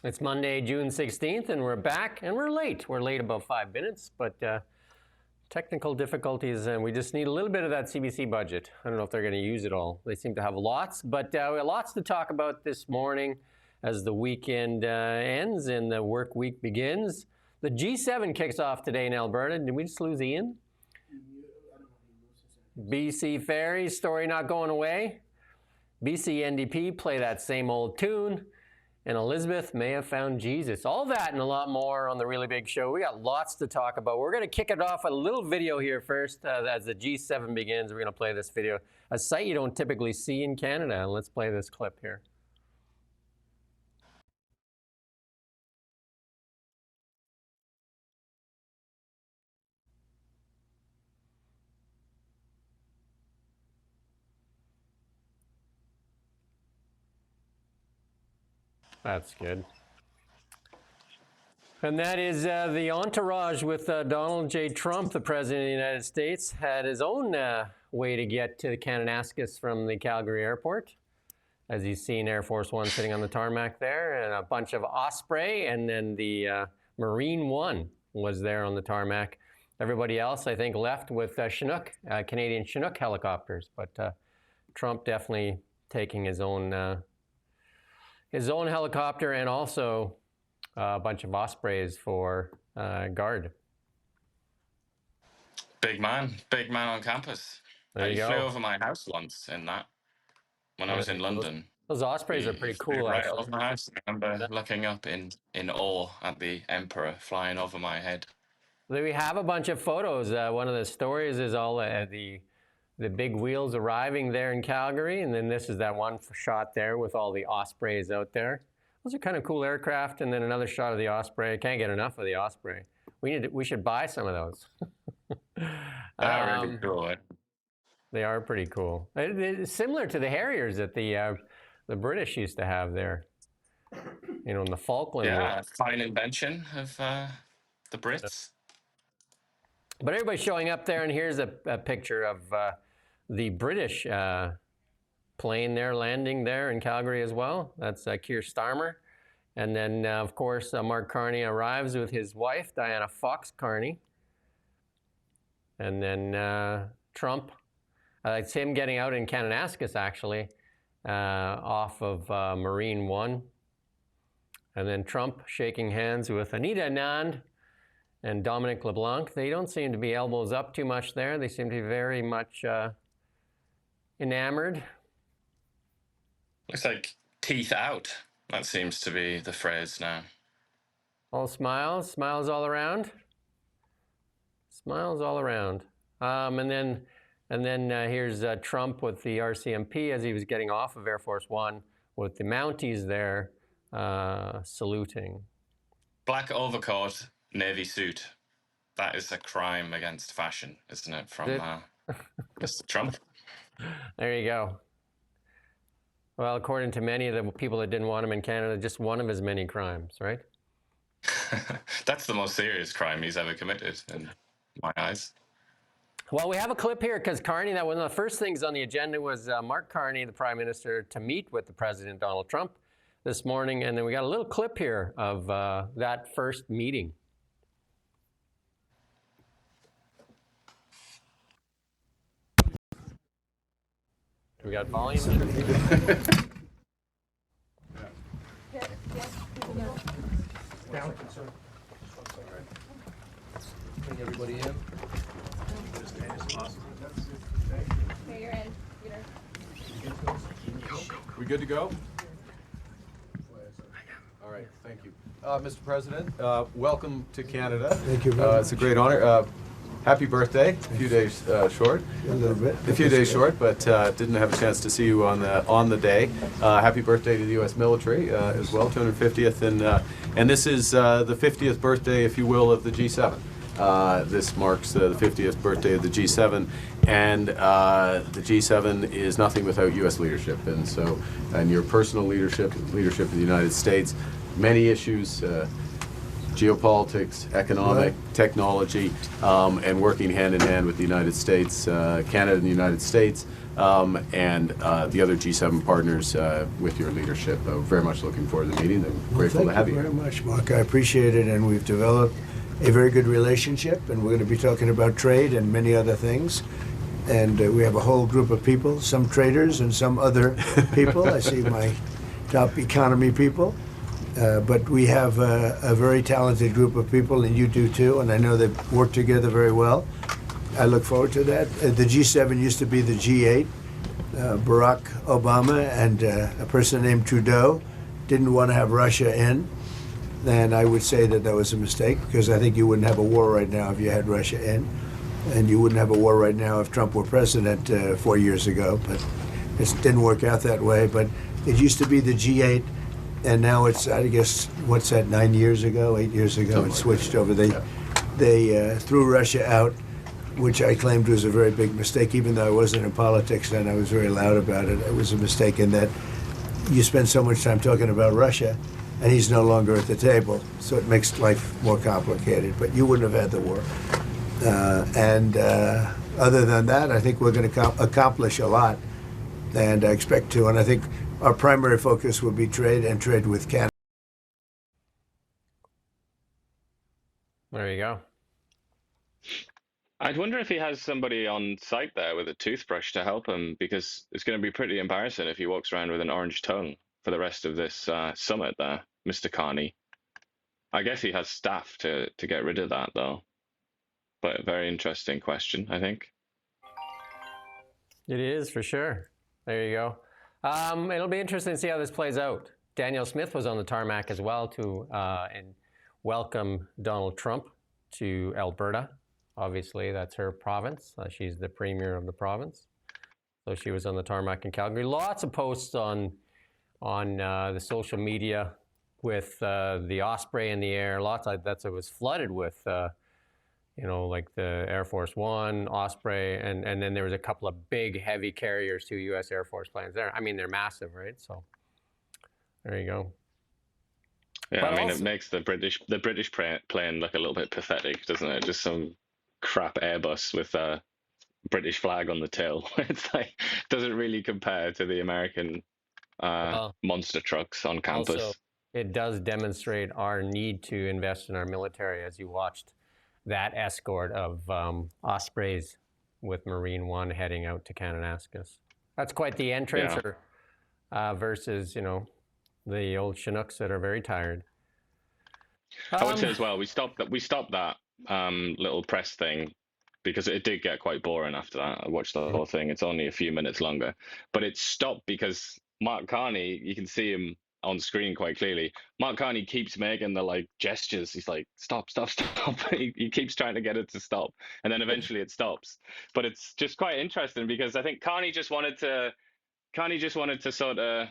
It's Monday, June 16th, and we're back, and we're late. We're late about 5 minutes, but technical difficulties, and we just need a little bit of that CBC budget. I don't know if they're going to use it all. They seem to have lots, but lots to talk about this morning as the weekend ends and the work week begins. The G7 kicks off today in Alberta. Did we just lose Ian? BC Ferries, story not going away. BC NDP play that same old tune. And Elizabeth may have found Jesus. All that and a lot more on the Really Big Show. We got lots to talk about. We're going to kick it off with a little video here first. As the G7 begins, we're going to play this video. A sight you don't typically see in Canada. Let's play this clip here. That's good. And that is the entourage with Donald J. Trump, the President of the United States, had his own way to get to Kananaskis from the Calgary airport. As you've seen, Air Force One sitting on the tarmac there, and a bunch of Osprey, and then the Marine One was there on the tarmac. Everybody else, I think, left with Chinook, Canadian Chinook helicopters, but Trump definitely taking his own helicopter and also a bunch of Ospreys for guard. Big man on campus. There you go. Flew over my house once in that when I was in London. Those Ospreys are pretty cool, right actually. Over my house. I remember looking up in awe at the Emperor flying over my head. We have a bunch of photos. One of the stories is all the big wheels arriving there in Calgary, and then this is that one shot there with all the Ospreys out there. Those are kind of cool aircraft, and then another shot of the Osprey. Can't get enough of the Osprey. We should buy some of those. Really cool. They are pretty cool. It's similar to the Harriers that the British used to have there. You know, in the Falkland War. Yeah, fine invention of the Brits. But everybody's showing up there, and here's a picture of the British plane there landing there in Calgary as well. That's Keir Starmer. And then, of course, Mark Carney arrives with his wife, Diana Fox Carney. And then Trump, it's him getting out in Kananaskis, actually, off of Marine One. And then Trump shaking hands with Anita Anand and Dominic LeBlanc. They don't seem to be elbows up too much there. They seem to be very much enamored. Looks like teeth out. That seems to be the phrase now. All smiles all around. Smiles all around. And then here's Trump with the RCMP as he was getting off of Air Force One with the Mounties there saluting. Black overcoat, navy suit. That is a crime against fashion, isn't it, from Mr. Trump? There you go. Well, according to many of the people that didn't want him in Canada, just one of his many crimes, right? That's the most serious crime he's ever committed, in my eyes. Well, we have a clip here because Carney, that one of the first things on the agenda was Mark Carney, the Prime Minister, to meet with the President, Donald Trump, this morning. And then we got a little clip here of that first meeting. We got volume. Bring everybody in. Okay, you're in, Peter. We good to go? All right, thank you. Mr. President, welcome to Canada. Thank you very much. It's a great honor. Happy birthday. A few days short. A little bit. A few days short, but didn't have a chance to see you on the day. Happy birthday to the U.S. military as well, 250th, and this is the 50th birthday, if you will, of the G7. This marks the 50th birthday of the G7, and the G7 is nothing without U.S. leadership, and your personal leadership of the United States. Many issues geopolitics, economic, technology, and working hand in hand with the United States, Canada and the United States, and the other G7 partners with your leadership. Very much looking forward to the meeting and grateful to have you. Thank you very much, Mark. I appreciate it, and we've developed a very good relationship, and we're going to be talking about trade and many other things. And we have a whole group of people, some traders and some other people. I see my top economy people. But we have a very talented group of people, and you do too, and I know they work together very well. I look forward to that. The G7 used to be the G8. Barack Obama and a person named Trudeau didn't want to have Russia in, and I would say that was a mistake, because I think you wouldn't have a war right now if you had Russia in, and you wouldn't have a war right now if Trump were president 4 years ago, but it didn't work out that way. But it used to be the G8, and now it's, I guess, what's that, 8 years ago, it switched over. They threw Russia out, which I claimed was a very big mistake. Even though I wasn't in politics then, I was very loud about it. It was a mistake in that you spend so much time talking about Russia, and he's no longer at the table, so it makes life more complicated. But you wouldn't have had the war. Other than that, I think we're going to accomplish a lot, and I expect to. And I think our primary focus will be trade, and trade with Canada. There you go. I'd wonder if he has somebody on site there with a toothbrush to help him, because it's going to be pretty embarrassing if he walks around with an orange tongue for the rest of this summit there, Mr. Carney. I guess he has staff to get rid of that, though. But a very interesting question, I think. It is, for sure. There you go. It'll be interesting to see how this plays out. Danielle Smith was on the tarmac as well to and welcome Donald Trump to Alberta. Obviously, that's her province. She's the premier of the province. So she was on the tarmac in Calgary. Lots of posts on the social media with the Osprey in the air. Lots of that. It was flooded with, like the Air Force One, Osprey, and then there was a couple of big, heavy carriers, 2 U.S. Air Force planes there. I mean, they're massive, right? So there you go. Yeah, But I mean, also, it makes the British plane look a little bit pathetic, doesn't it? Just some crap Airbus with a British flag on the tail. It's like, doesn't really compare to the American monster trucks on campus. Also, it does demonstrate our need to invest in our military, as you watched that escort of Ospreys with Marine One heading out to Kananaskis. That's quite the entrance, versus, the old Chinooks that are very tired. I would say as well, we stopped that little press thing because it did get quite boring after that. I watched the whole thing. It's only a few minutes longer, but it stopped because Mark Carney, you can see him on screen quite clearly. Mark Carney keeps making the gestures. He's like, stop. He keeps trying to get it to stop, and then eventually it stops. But it's just quite interesting because I think Carney just wanted to sort of,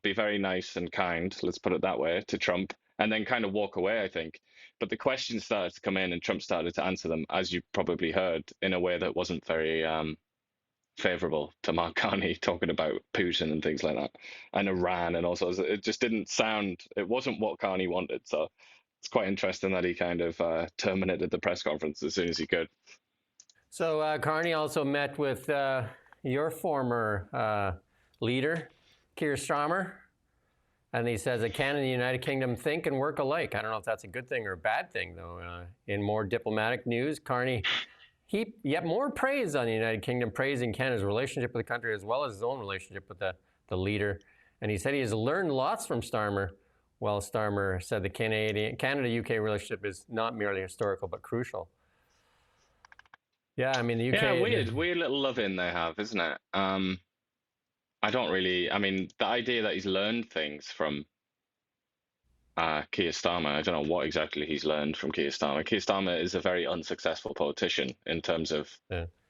be very nice and kind, let's put it that way, to Trump, and then kind of walk away, I think. But the questions started to come in, and Trump started to answer them, as you probably heard, in a way that wasn't very favorable to Mark Carney, talking about Putin and things like that, and Iran, and also it just didn't sound, it wasn't what Carney wanted. So it's quite interesting that he kind of terminated the press conference as soon as he could. So Carney also met with your former leader, Keir Starmer, and he says that Canada and the United Kingdom think and work alike. I don't know if that's a good thing or a bad thing, though. In more diplomatic news, Carney heaped yet more praise on the United Kingdom, praising Canada's relationship with the country as well as his own relationship with the leader. And he said he has learned lots from Starmer, while Starmer said the Canada-UK relationship is not merely historical but crucial. Yeah, I mean, the UK... Yeah, weird little love-in they have, isn't it? The idea that he's learned things from Keir Starmer, I don't know what exactly he's learned from Keir Starmer. Keir Starmer is a very unsuccessful politician in terms of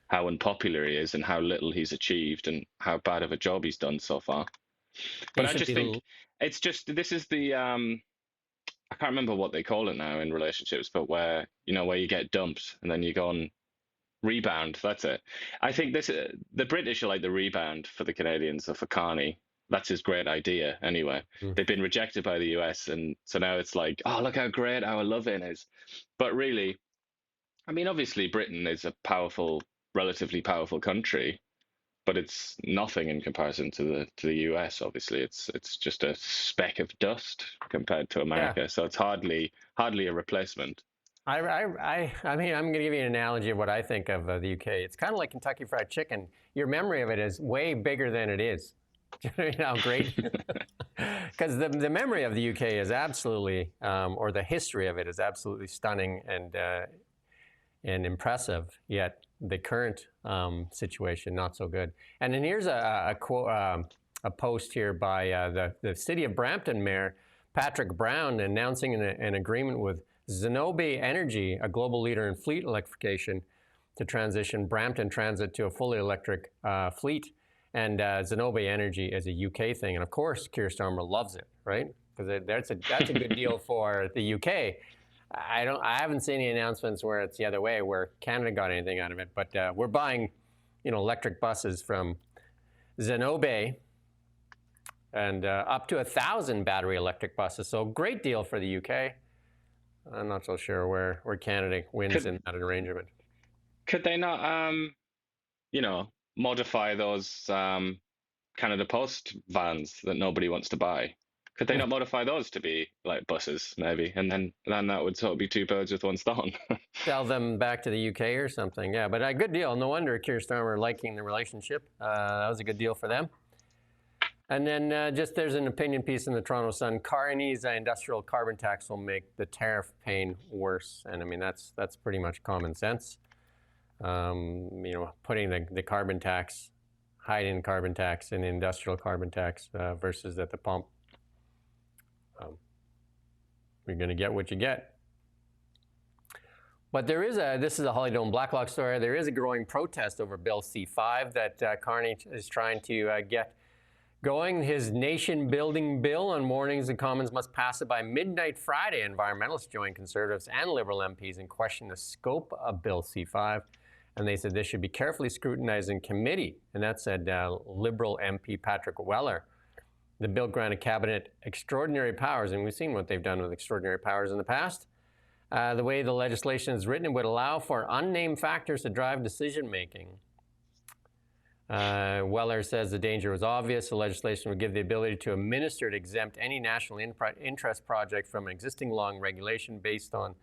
how unpopular he is and how little he's achieved and how bad of a job he's done so far. But I just think it's just, this is the, I can't remember what they call it now in relationships, but where you get dumped and then you go on rebound. That's it. I think the British are like the rebound for the Canadians or for Carney. that's his great idea anyway. They've been rejected by the US, and so now it's like, oh, look how great our love-in is. But really, I mean, obviously Britain is a powerful, relatively powerful country, but it's nothing in comparison to the US. Obviously, it's just a speck of dust compared to America. Yeah. So it's hardly a replacement. I mean, I'm going to give you an analogy of what I think of the UK. It's kind of like Kentucky Fried Chicken. Your memory of it is way bigger than it is. Do you know how great? Because the memory of the UK is absolutely, or the history of it is absolutely stunning and impressive. Yet the current situation not so good. And then here's a quote, a post here by the City of Brampton Mayor Patrick Brown announcing an agreement with Zenobē Energy, a global leader in fleet electrification, to transition Brampton Transit to a fully electric fleet. And Zenobē Energy is a UK thing, and of course, Keir Starmer loves it, right? Because that's a good deal for the UK. I haven't seen any announcements where it's the other way, where Canada got anything out of it. But we're buying, electric buses from Zenobē, and up to 1,000 battery electric buses. So great deal for the UK. I'm not so sure where Canada wins in that arrangement. Could they not, modify those Canada Post vans that nobody wants to buy? Could they not modify those to be like buses, maybe? And then that would sort of be two birds with one stone. Sell them back to the UK or something, yeah. But a good deal. No wonder Keir Starmer liking the relationship. That was a good deal for them. And then there's an opinion piece in the Toronto Sun. Carney's industrial carbon tax will make the tariff pain worse. And I mean, that's pretty much common sense. Putting the carbon tax, hiding carbon tax in the industrial carbon tax versus at the pump. You're going to get what you get. But this is a Holly Dome Blacklock story. There is a growing protest over Bill C-5 that Carney is trying to get going. His nation-building bill on mornings the Commons must pass it by midnight Friday. Environmentalists join Conservatives and Liberal MPs in questioning the scope of Bill C-5. And they said this should be carefully scrutinized in committee. And that said Liberal MP Patrick Weller. The bill granted Cabinet extraordinary powers, and we've seen what they've done with extraordinary powers in the past. The way the legislation is written, it would allow for unnamed factors to drive decision-making. Weller says the danger was obvious. The legislation would give the ability to a minister to exempt any national interest project from an existing law and regulation based on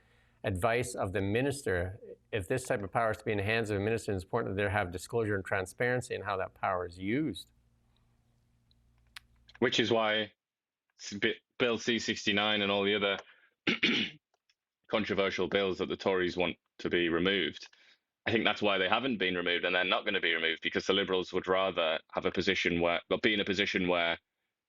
advice of the minister. If this type of power is to be in the hands of a minister, it's important that they have disclosure and transparency in how that power is used. Which is why Bill C-69 and all the other controversial bills that the Tories want to be removed, I think that's why they haven't been removed, and they're not going to be removed, because the Liberals would rather have a position where, or be in a position where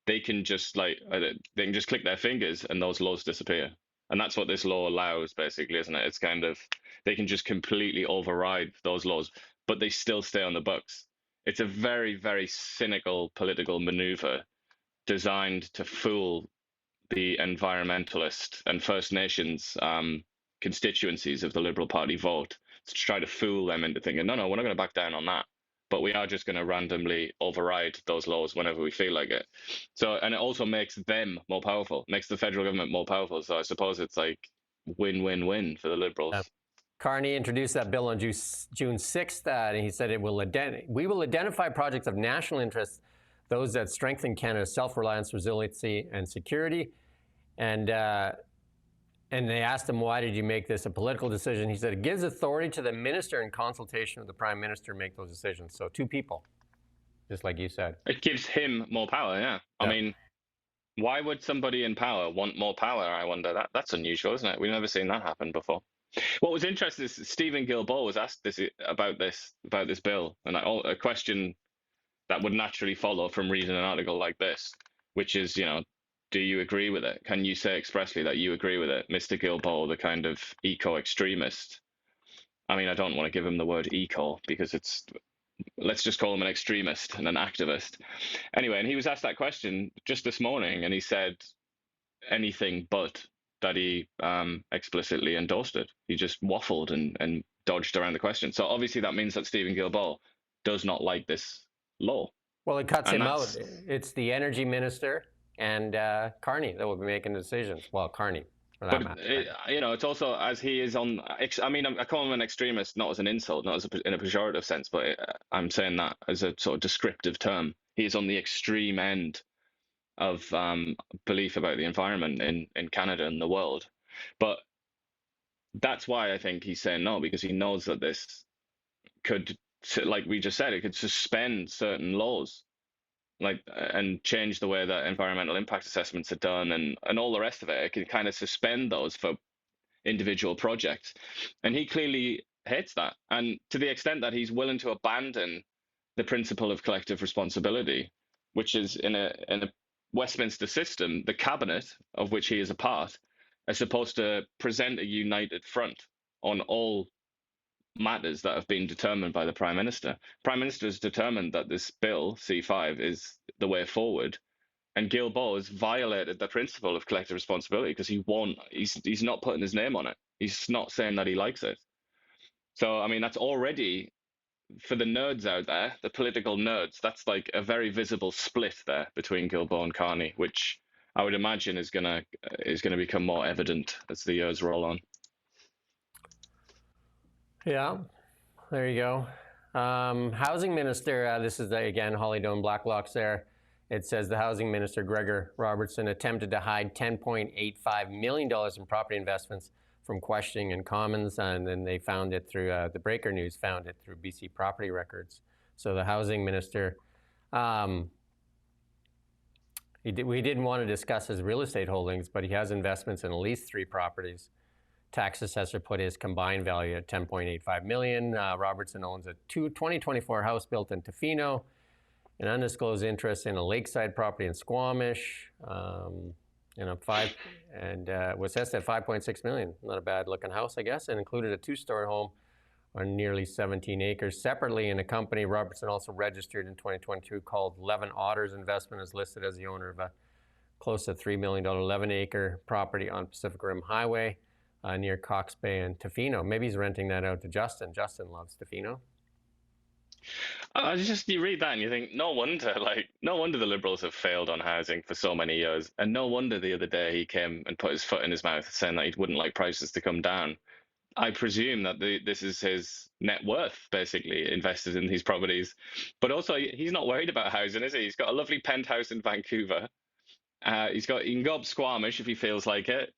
they can just click their fingers and those laws disappear. And that's what this law allows, basically, isn't it? It's kind of, they can just completely override those laws, but they still stay on the books. It's a very, very cynical political maneuver designed to fool the environmentalist and First Nations constituencies of the Liberal Party vote, to try to fool them into thinking, no, we're not going to back down on that, but we are just going to randomly override those laws whenever we feel like it. So, and it also makes them more powerful, makes the federal government more powerful. So I suppose it's like win-win-win for the Liberals. Carney introduced that bill on June 6th, and he said we will identify projects of national interest, those that strengthen Canada's self-reliance, resiliency, and security. And they asked him, why did you make this a political decision? He said, it gives authority to the minister in consultation with the prime minister to make those decisions. So two people, just like you said. It gives him more power, yeah. I mean, why would somebody in power want more power? I wonder. That's unusual, isn't it? We've never seen that happen before. What was interesting is Stephen Guilbeault was asked about this bill, and a question that would naturally follow from reading an article like this, which is, do you agree with it? Can you say expressly that you agree with it? Mr. Guilbeault, the kind of eco-extremist. I mean, I don't want to give him the word eco because let's just call him an extremist and an activist. Anyway, and he was asked that question just this morning, and he said anything but that he explicitly endorsed it. He just waffled and dodged around the question. So obviously that means that Stephen Guilbeault does not like this law. Well, it cuts And him out. that's, It's the energy minister and Carney that will be making decisions. Well, Carney, for that but matter. it's also as he is on. I mean, I call him an extremist, not as an insult, not as in a pejorative sense, but I'm saying that as a sort of descriptive term. He is on the extreme end of belief about the environment in Canada and the world. But that's why I think he's saying no, because he knows that this could, like we just said, it could suspend certain laws, like and change the way that environmental impact assessments are done, and all the rest of it. It could kind of suspend those for individual projects, and he clearly hates that. And to the extent that he's willing to abandon the principle of collective responsibility, which is in a Westminster system, the cabinet of which he is a part, is supposed to present a united front on all matters that have been determined by the Prime Minister. Prime Minister has determined that this bill, C5, is the way forward. And Guilbeault has violated the principle of collective responsibility because he won't. He's not putting his name on it. He's not saying that he likes it. So I mean, that's already, for the nerds out there, the political nerds. That's like a very visible split there between Guilbeault and Carney, which I would imagine is gonna become more evident as the years roll on. Yeah, there you go. Housing Minister, this is again Holly Doan Blacklock's there. It says the Housing Minister, Gregor Robertson, attempted to hide $10.85 million in property investments from questioning in Commons, and then they found it through, the Breaker News found it through BC Property Records. So the Housing Minister, we didn't want to discuss his real estate holdings, but he has investments in at least 3 properties. Tax assessor put his combined value at $10.85 million. Robertson owns a 2024 house built in Tofino, an undisclosed interest in a lakeside property in Squamish, was assessed at $5.6 million. Not a bad looking house, I guess, and included a 2-story home on nearly 17 acres. Separately, in a company Robertson also registered in 2022 called 11 Otters Investment, is listed as the owner of a close to $3 million 11-acre property on Pacific Rim Highway near Cox Bay and Tofino. Maybe he's renting that out to Justin. Justin loves Tofino. You read that and you think, no wonder the Liberals have failed on housing for so many years, and no wonder the other day he came and put his foot in his mouth saying that he wouldn't like prices to come down. I presume that this is his net worth, basically, invested in these properties. But also, he's not worried about housing, is he? He's got a lovely penthouse in Vancouver. He can go up Squamish if he feels like it.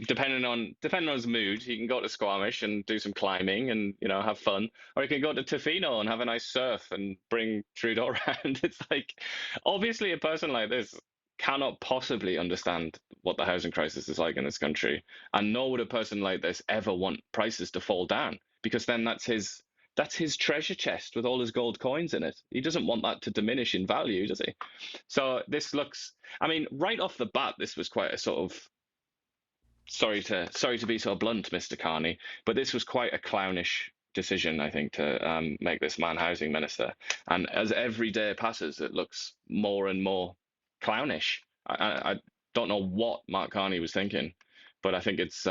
Depending on his mood, he can go to Squamish and do some climbing and have fun, or he can go to Tofino and have a nice surf and bring Trudeau around. It's like, obviously a person like this cannot possibly understand what the housing crisis is like in this country, and nor would a person like this ever want prices to fall down, because then that's his treasure chest with all his gold coins in it. He doesn't want that to diminish in value, does he? So this looks, I mean, right off the bat, this was quite a sort of, sorry to be so blunt, Mr. Carney, but this was quite a clownish decision, I think, to make this man housing minister. And as every day passes, it looks more and more clownish. I don't know what Mark Carney was thinking, but I think this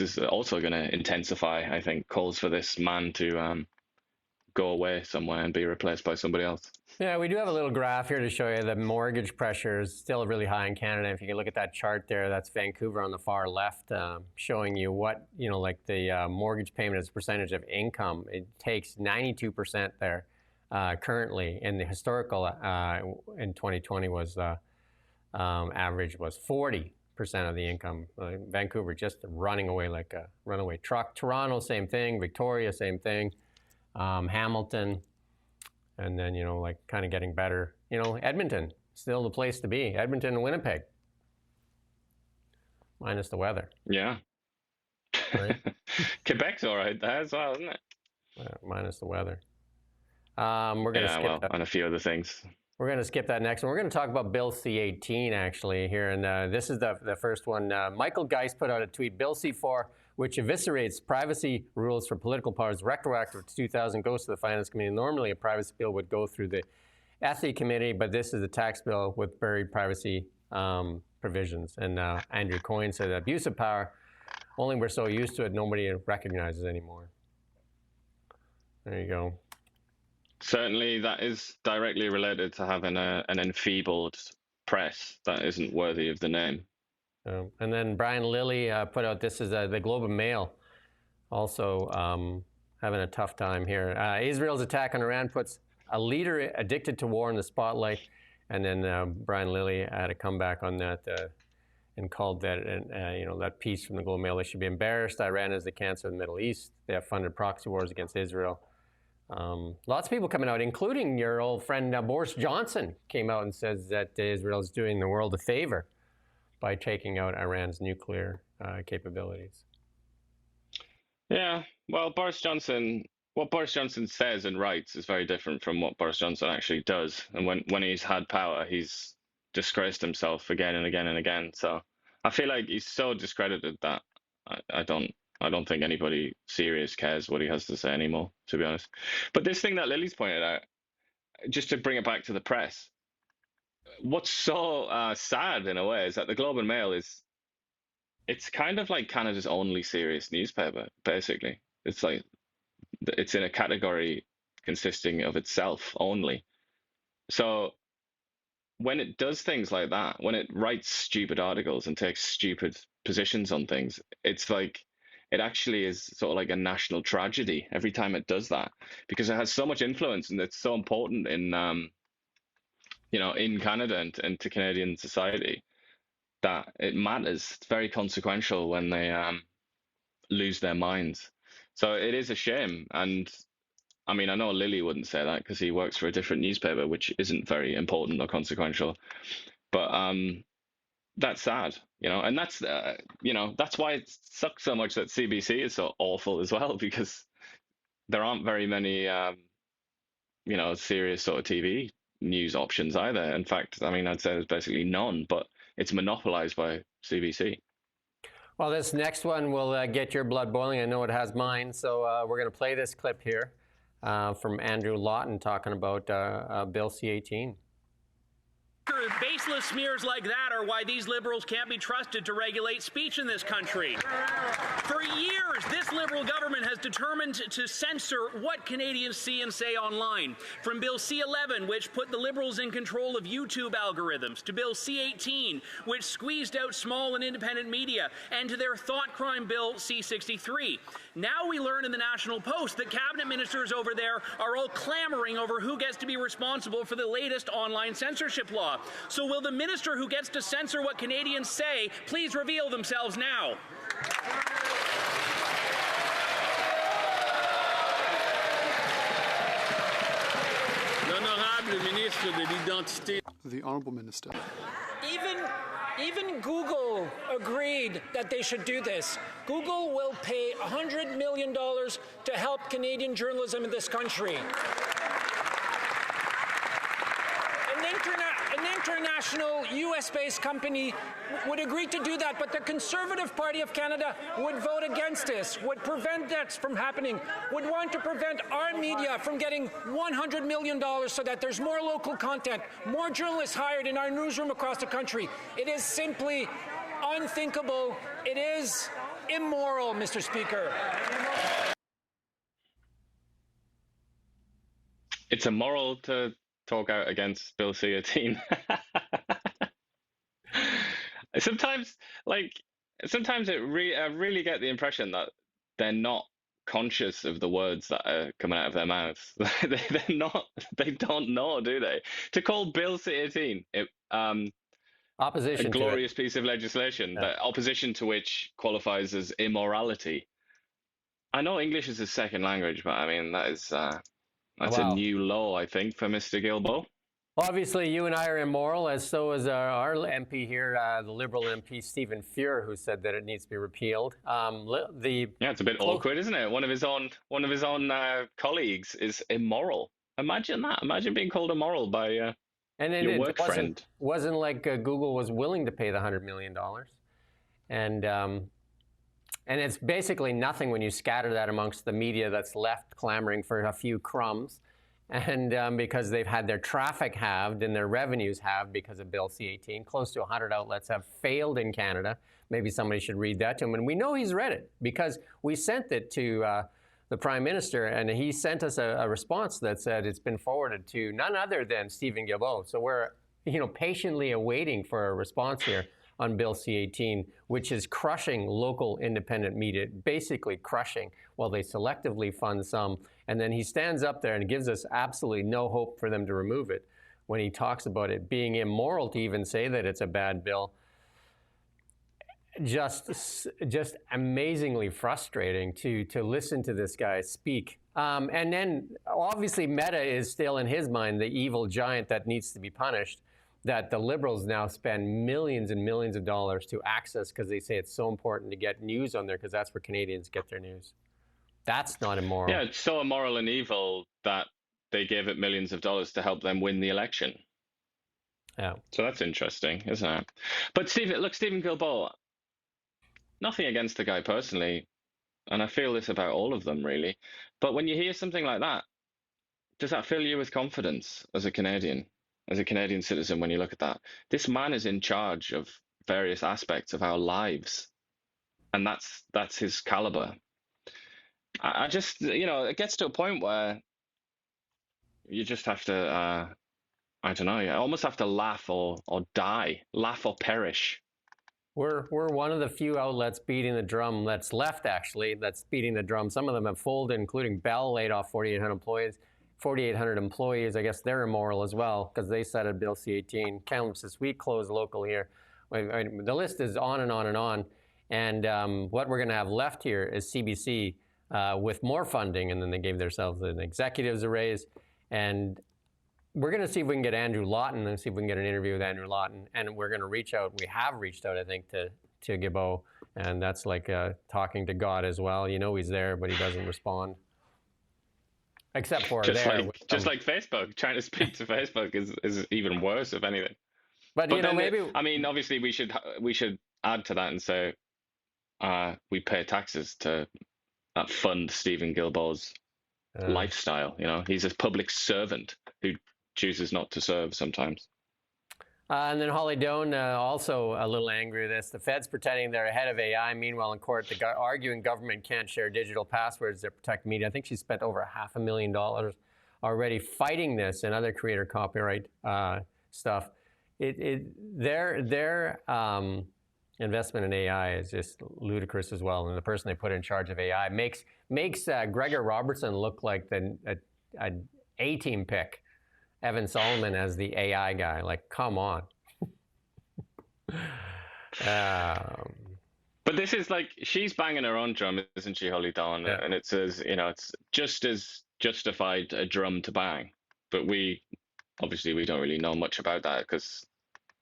is also gonna intensify, I think, calls for this man to go away somewhere and be replaced by somebody else. Yeah, we do have a little graph here to show you the mortgage pressure is still really high in Canada. If you can look at that chart there, that's Vancouver on the far left, showing you what, like the mortgage payment as a percentage of income. It takes 92% there currently, and the historical in 2020 was average was 40% of the income. Vancouver just running away like a runaway truck. Toronto, same thing. Victoria, same thing. Hamilton, and then like kind of getting better. Edmonton, still the place to be. Edmonton and Winnipeg, minus the weather. Yeah. Right? Quebec's all right there as well, isn't it? Minus the weather. We're gonna skip that. And a few other things. We're going to skip that next one. We're going to talk about Bill C-18 actually here, and this is the first one. Michael Geist put out a tweet. Bill C-4, which eviscerates privacy rules for political powers, retroactive to 2000, goes to the Finance Committee. Normally, a privacy bill would go through the Ethics Committee, but this is a tax bill with buried privacy provisions. And Andrew Coyne said, abuse of power, only we're so used to it, nobody recognizes anymore. There you go. Certainly, that is directly related to having an enfeebled press that isn't worthy of the name. And then Brian Lilly put out, this is the Globe and Mail, also having a tough time here. Israel's attack on Iran puts a leader addicted to war in the spotlight. And then Brian Lilly had a comeback on that and called that, that piece from the Globe and Mail, they should be embarrassed. Iran is the cancer of the Middle East. They have funded proxy wars against Israel. Lots of people coming out, including your old friend Boris Johnson, came out and says that Israel is doing the world a favor by taking out Iran's nuclear capabilities. Yeah, well, what Boris Johnson says and writes is very different from what Boris Johnson actually does. And when he's had power, he's disgraced himself again and again and again. So I feel like he's so discredited that I don't think anybody serious cares what he has to say anymore, to be honest. But this thing that Lily's pointed out, just to bring it back to the press, what's so sad in a way is that the Globe and Mail it's kind of like Canada's only serious newspaper, basically. It's like it's in a category consisting of itself only. So when it does things like that, when it writes stupid articles and takes stupid positions on things, it's like it actually is sort of like a national tragedy every time it does that, because it has so much influence and it's so important in in Canada and to Canadian society that it matters. It's very consequential when they lose their minds. So it is a shame. And I mean, I know Lily wouldn't say that because he works for a different newspaper, which isn't very important or consequential. But that's sad, and that's that's why it sucks so much that CBC is so awful as well, because there aren't very many serious sort of TV news options either. In fact, I mean, I'd say there's basically none, but it's monopolized by CBC. Well, this next one will get your blood boiling. I know it has mine. So we're going to play this clip here from Andrew Lawton talking about Bill C-18. Baseless smears like that are why these liberals can't be trusted to regulate speech in this country. For years, this liberal government has determined to censor what Canadians see and say online. From Bill C-11, which put the liberals in control of YouTube algorithms, to Bill C-18, which squeezed out small and independent media, and to their thought crime Bill C-63. Now we learn in the National Post that cabinet ministers over there are all clamoring over who gets to be responsible for the latest online censorship law. So will the minister who gets to censor what Canadians say please reveal themselves now? The Honourable Minister. Even Google agreed that they should do this. Google will pay $100 million to help Canadian journalism in this country. An international US-based company would agree to do that, but the Conservative Party of Canada would vote against this, would prevent that from happening, would want to prevent our media from getting $100 million so that there's more local content, more journalists hired in our newsroom across the country. It is simply unthinkable. It is immoral, Mr. Speaker. It's immoral to talk out against Bill C-18. Sometimes I really get the impression that they're not conscious of the words that are coming out of their mouths. They don't know, do they? To call Bill C-18 Opposition a glorious piece of legislation, yeah. that opposition to which qualifies as immorality. I know English is a second language, but I mean, that's a new law, I think, for Mr. Guilbeault. Obviously, you and I are immoral, as so is our MP here, the Liberal MP Stephen Fuhr, who said that it needs to be repealed. It's a bit awkward, isn't it? One of his own colleagues is immoral. Imagine that. Imagine being called immoral by your work friend. Wasn't like Google was willing to pay the $100 million, and it's basically nothing when you scatter that amongst the media that's left clamoring for a few crumbs. And because they've had their traffic halved and their revenues halved because of Bill C-18, close to 100 outlets have failed in Canada. Maybe somebody should read that to him. And we know he's read it because we sent it to the Prime Minister, and he sent us a response that said it's been forwarded to none other than Stephen Guilbeault. So we're patiently awaiting for a response here on Bill C-18, which is crushing local independent media, basically crushing, while they selectively fund some. And then he stands up there and gives us absolutely no hope for them to remove it when he talks about it being immoral to even say that it's a bad bill. Just amazingly frustrating to listen to this guy speak. And then obviously Meta is still in his mind the evil giant that needs to be punished, that the Liberals now spend millions and millions of dollars to access because they say it's so important to get news on there because that's where Canadians get their news. That's not immoral. Yeah, it's so immoral and evil that they gave it millions of dollars to help them win the election. Yeah. So that's interesting, isn't it? But Stephen Guilbeault, nothing against the guy personally, and I feel this about all of them really, but when you hear something like that, does that fill you with confidence as a Canadian citizen when you look at that? This man is in charge of various aspects of our lives, and that's his caliber. I just, it gets to a point where you just have to, I don't know, you almost have to laugh or die, laugh or perish. We're one of the few outlets beating the drum that's left, actually, that's beating the drum. Some of them have folded, including Bell laid off 4,800 employees. I guess they're immoral as well because they said at Bill C-18. Kamloops this week closed local here. The list is on and on and on. And what we're going to have left here is CBC with more funding, and then they gave themselves and executives a raise. And we're going to see if we can get Andrew Lawton and see if we can get an interview with Andrew Lawton. And we're going to reach out. We have reached out, I think, to Guilbeault. And that's like talking to God as well. He's there, but he doesn't respond. Except for just like Facebook. Trying to speak to Facebook is even worse, if anything. But maybe... obviously we should add to that and say we pay taxes to fund Stephen Guilbeault's lifestyle. He's a public servant who chooses not to serve sometimes. And then Holly Doan also a little angry with this. The Fed's pretending they're ahead of AI. Meanwhile, in court, arguing government can't share digital passwords that protect media. I think she spent over $500,000 already fighting this and other creator copyright stuff. Their investment in AI is just ludicrous as well. And the person they put in charge of AI makes Gregor Robertson look like an A-team pick. Evan Solomon as the AI guy. Like, come on. But this is like, she's banging her own drum, isn't she, Holly Dawn? Yeah. And it says, it's just as justified a drum to bang. But we don't really know much about that because,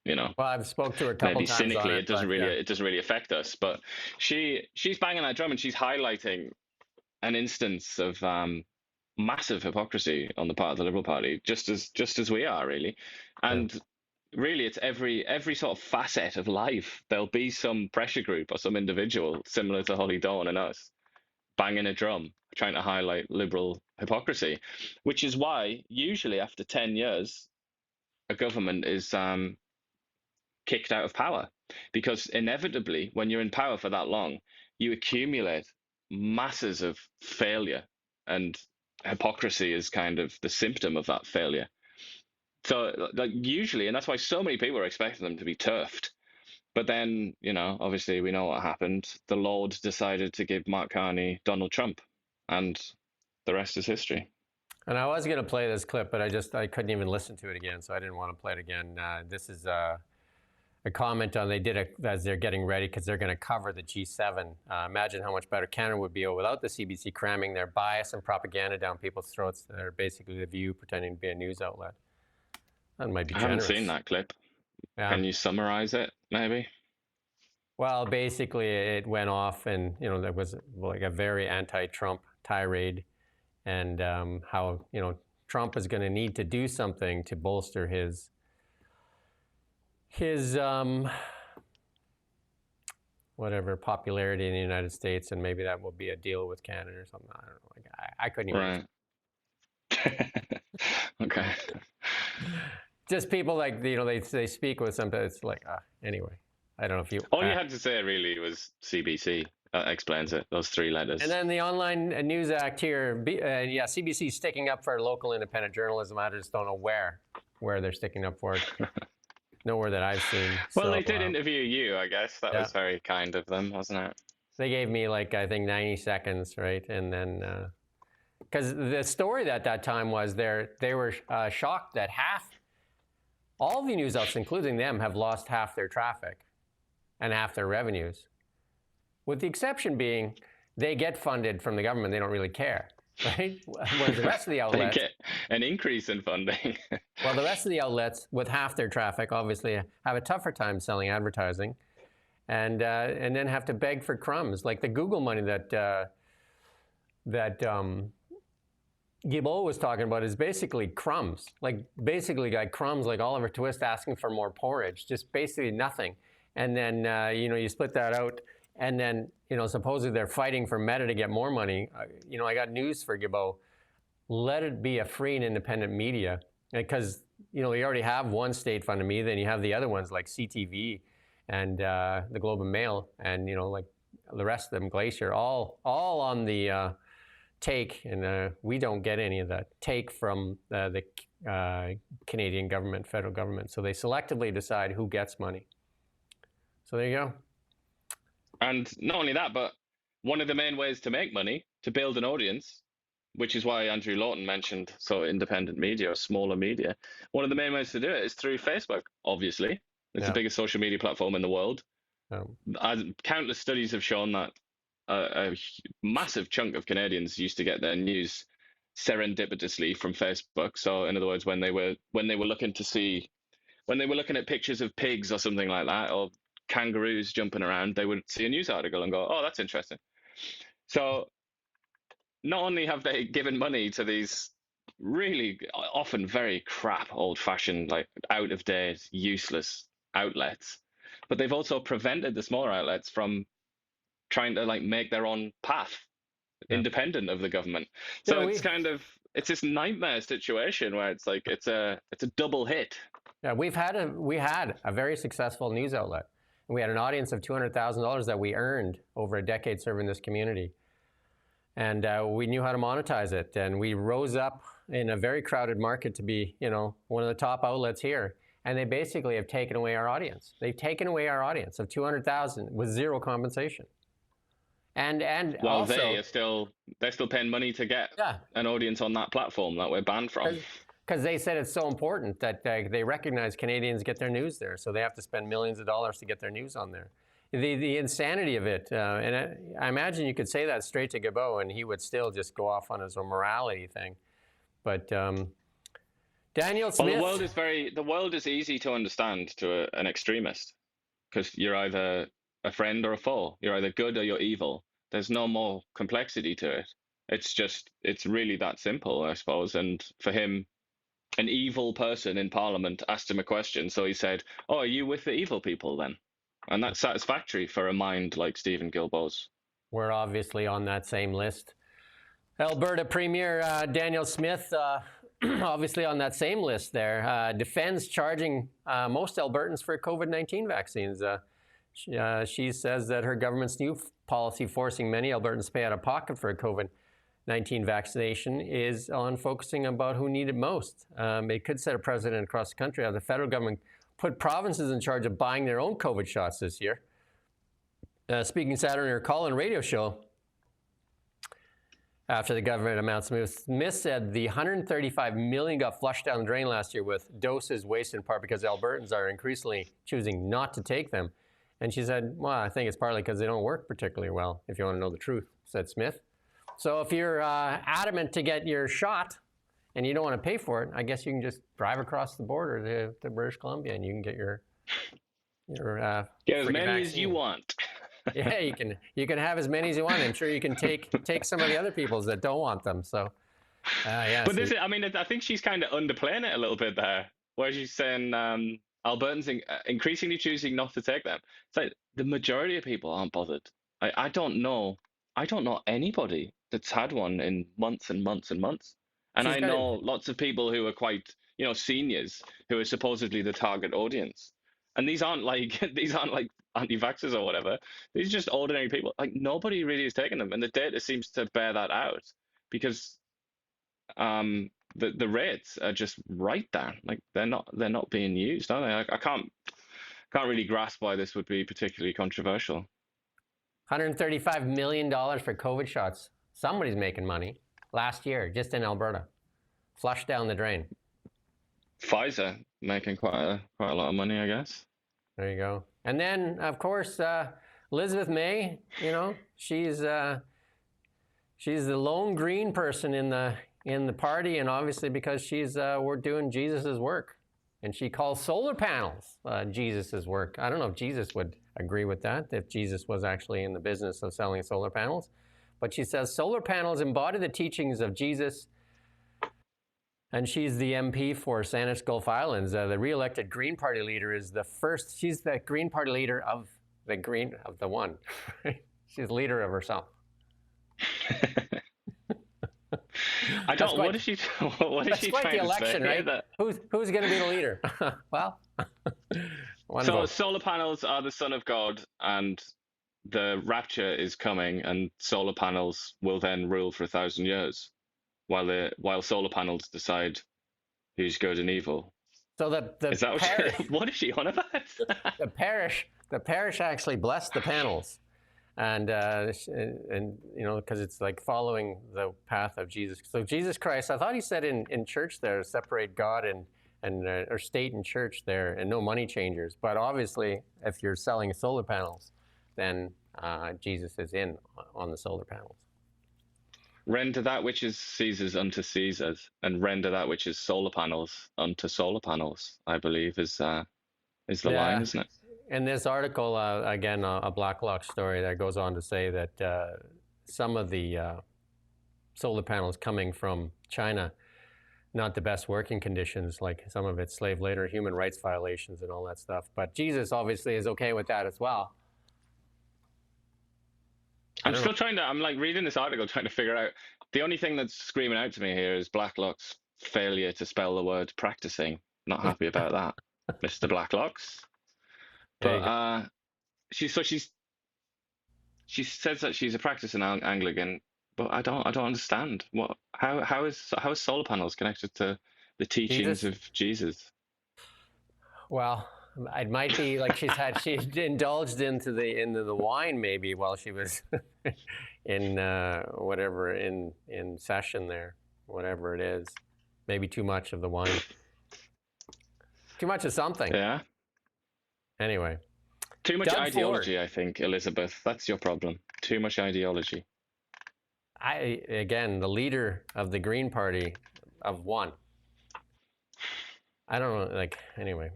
Well, I've spoke to her a couple maybe times cynically, on it doesn't really affect us. But she's banging that drum and she's highlighting an instance of massive hypocrisy on the part of the Liberal Party, just as we are, really. And really, it's every sort of facet of life. There'll be some pressure group or some individual similar to Holly Dawn and us banging a drum, trying to highlight Liberal hypocrisy, which is why usually after 10 years, a government is kicked out of power, because inevitably, when you're in power for that long, you accumulate masses of failure, and hypocrisy is kind of the symptom of that failure. So usually, and that's why so many people are expecting them to be turfed. But then, obviously we know what happened. The Lord decided to give Mark Carney Donald Trump, and the rest is history. And I was going to play this clip, but I couldn't even listen to it again, so I didn't want to play it again. This is a comment on, they did it as they're getting ready because they're going to cover the G7. Imagine how much better Canada would be without the CBC cramming their bias and propaganda down people's throats. They're basically The View pretending to be a news outlet. That might be generous. I haven't seen that clip. Yeah. Can you summarize it, maybe? Well, basically, it went off, and there was like a very anti-Trump tirade, and how Trump is going to need to do something to bolster his whatever popularity in the United States, and maybe that will be a deal with Canada or something. I don't know. Like, I couldn't even. Right. Okay. Just people like they speak with something. It's like anyway. I don't know if you. All you had to say really was CBC, That explains it. Those 3 letters. And then the Online News Act here, CBC sticking up for local independent journalism. I just don't know where they're sticking up for it. Nowhere that I've seen. Well, so, they did interview you, I guess. That was very kind of them, wasn't it? They gave me like, I think 90 seconds, right? And then, because the story at that time was they were shocked that all the news outlets, including them, have lost half their traffic and half their revenues. With the exception being, they get funded from the government. They don't really care, right? Whereas the rest of the outlets... They get an increase in funding. Well, the rest of the outlets, with half their traffic, obviously have a tougher time selling advertising and then have to beg for crumbs. Like the Google money that Guilbeault was talking about is basically crumbs. Like crumbs, like Oliver Twist asking for more porridge, just basically nothing. And then, you split that out. And then, supposedly they're fighting for Meta to get more money. I got news for Guilbeault. Let it be a free and independent media. Because, you already have one state-funded media, then you have the other ones like CTV and the Globe and Mail and, like the rest of them, Glacier, all on the take. And we don't get any of that take from the Canadian government, federal government. So they selectively decide who gets money. So there you go. And not only that, but one of the main ways to make money, to build an audience, which is why Andrew Lawton mentioned independent media or smaller media. One of the main ways to do it is through Facebook, obviously. It's the biggest social media platform in the world. Countless studies have shown that a massive chunk of Canadians used to get their news serendipitously from Facebook. So in other words, when they were looking at pictures of pigs or something like that, or kangaroos jumping around, they would see a news article and go, oh, that's interesting. So not only have they given money to these really often very crap, old-fashioned, like out-of-date, useless outlets, but they've also prevented the smaller outlets from trying to make their own path independent of the government. So it's this nightmare situation where it's like it's a double hit. Yeah, we had a very successful news outlet. We had an audience of $200,000 that we earned over a decade serving this community. And we knew how to monetize it. And we rose up in a very crowded market to be, one of the top outlets here. And they basically have taken away our audience. They've taken away our audience of 200,000 with zero compensation. And well, also, they're still paying money to get an audience on that platform that we're banned from. Because they said it's so important that they recognize Canadians get their news there, so they have to spend millions of dollars to get their news on there. The insanity of it, and I imagine you could say that straight to Guilbeault, and he would still just go off on his own morality thing. But Daniel Smith. Well, the world is easy to understand to an extremist, because you're either a friend or a foe. You're either good or you're evil. There's no more complexity to it. It's really that simple, I suppose. And for him, an evil person in Parliament asked him a question, so he said, "Oh, are you with the evil people then?" And that's satisfactory for a mind like Stephen Guilbeault's. We're obviously on that same list. Alberta Premier Daniel Smith, obviously on that same list there, defends charging most Albertans for COVID-19 vaccines. She says that her government's new policy forcing many Albertans to pay out of pocket for a COVID-19 vaccination is on focusing about who need it most. It could set a precedent across the country how the federal government put provinces in charge of buying their own COVID shots this year. Speaking Saturday on her call-in radio show, after the government announcement, Smith said the $135 million got flushed down the drain last year with doses wasted in part because Albertans are increasingly choosing not to take them. And she said, well, I think it's partly because they don't work particularly well, if you want to know the truth, said Smith. So if you're adamant to get your shot and you don't want to pay for it, I guess you can just drive across the border to British Columbia and you can get your get as many vaccine. As you want. Yeah, you can have as many as you want. I'm sure you can take some of the other people's that don't want them. So, yeah. But I think she's kind of underplaying it a little bit there, where she's saying Albertans increasingly choosing not to take them. It's like the majority of people aren't bothered. I don't know anybody that's had one in months and months and months. And I know lots of people who are quite, seniors who are supposedly the target audience. And these aren't like anti-vaxxers or whatever. These are just ordinary people. Like, nobody really is taking them, and the data seems to bear that out, because the rates are just right down. Like, they're not being used, are they? Like, I can't really grasp why this would be particularly controversial. $135 million for COVID shots. Somebody's making money last year, just in Alberta. Flushed down the drain. Pfizer making quite a lot of money, I guess. There you go. And then, of course, Elizabeth May, you know, she's the lone green person in the party, and obviously because we're doing Jesus's work. And she calls solar panels Jesus's work. I don't know if Jesus would agree with that, if Jesus was actually in the business of selling solar panels. But she says solar panels embody the teachings of Jesus. And she's the MP for Saanich Gulf Islands. The re-elected Green Party leader is the first. She's the Green Party leader of the one. She's leader of herself. I don't. What is she? What is she trying the election, to say? Right? That... Who's going to be the leader? Well, so solar panels are the son of God, and the rapture is coming, and solar panels will then rule for 1,000 years, while solar panels decide who's good and evil. So the is that parish, what is she on about? the parish actually blessed the panels. And you know, because it's like following the path of Jesus. So Jesus Christ, I thought he said in church there, separate God and or state and church there, and no money changers. But obviously, if you're selling solar panels, then Jesus is in on the solar panels. Render that which is Caesar's unto Caesar's, and render that which is solar panels unto solar panels, I believe is the line, isn't it? In this article, again, a Blacklock story that goes on to say that some of the solar panels coming from China, not the best working conditions, like some of it's slave labor, human rights violations and all that stuff. But Jesus obviously is okay with that as well. I'm like reading this article trying to figure out, the only thing that's screaming out to me here is Blacklock's failure to spell the word practicing. Not happy about that, Mr. Blacklocks. But she says that she's a practicing Anglican, but I don't understand how is solar panels connected to the teachings of Jesus? Well, it might be like she indulged into the wine maybe while she was in whatever in session there, whatever it is, maybe too much of the wine, too much of something. Yeah. Anyway. Too much ideology, I think, Elizabeth. That's your problem. Too much ideology. Again, the leader of the Green Party of one. I don't know, like, anyway.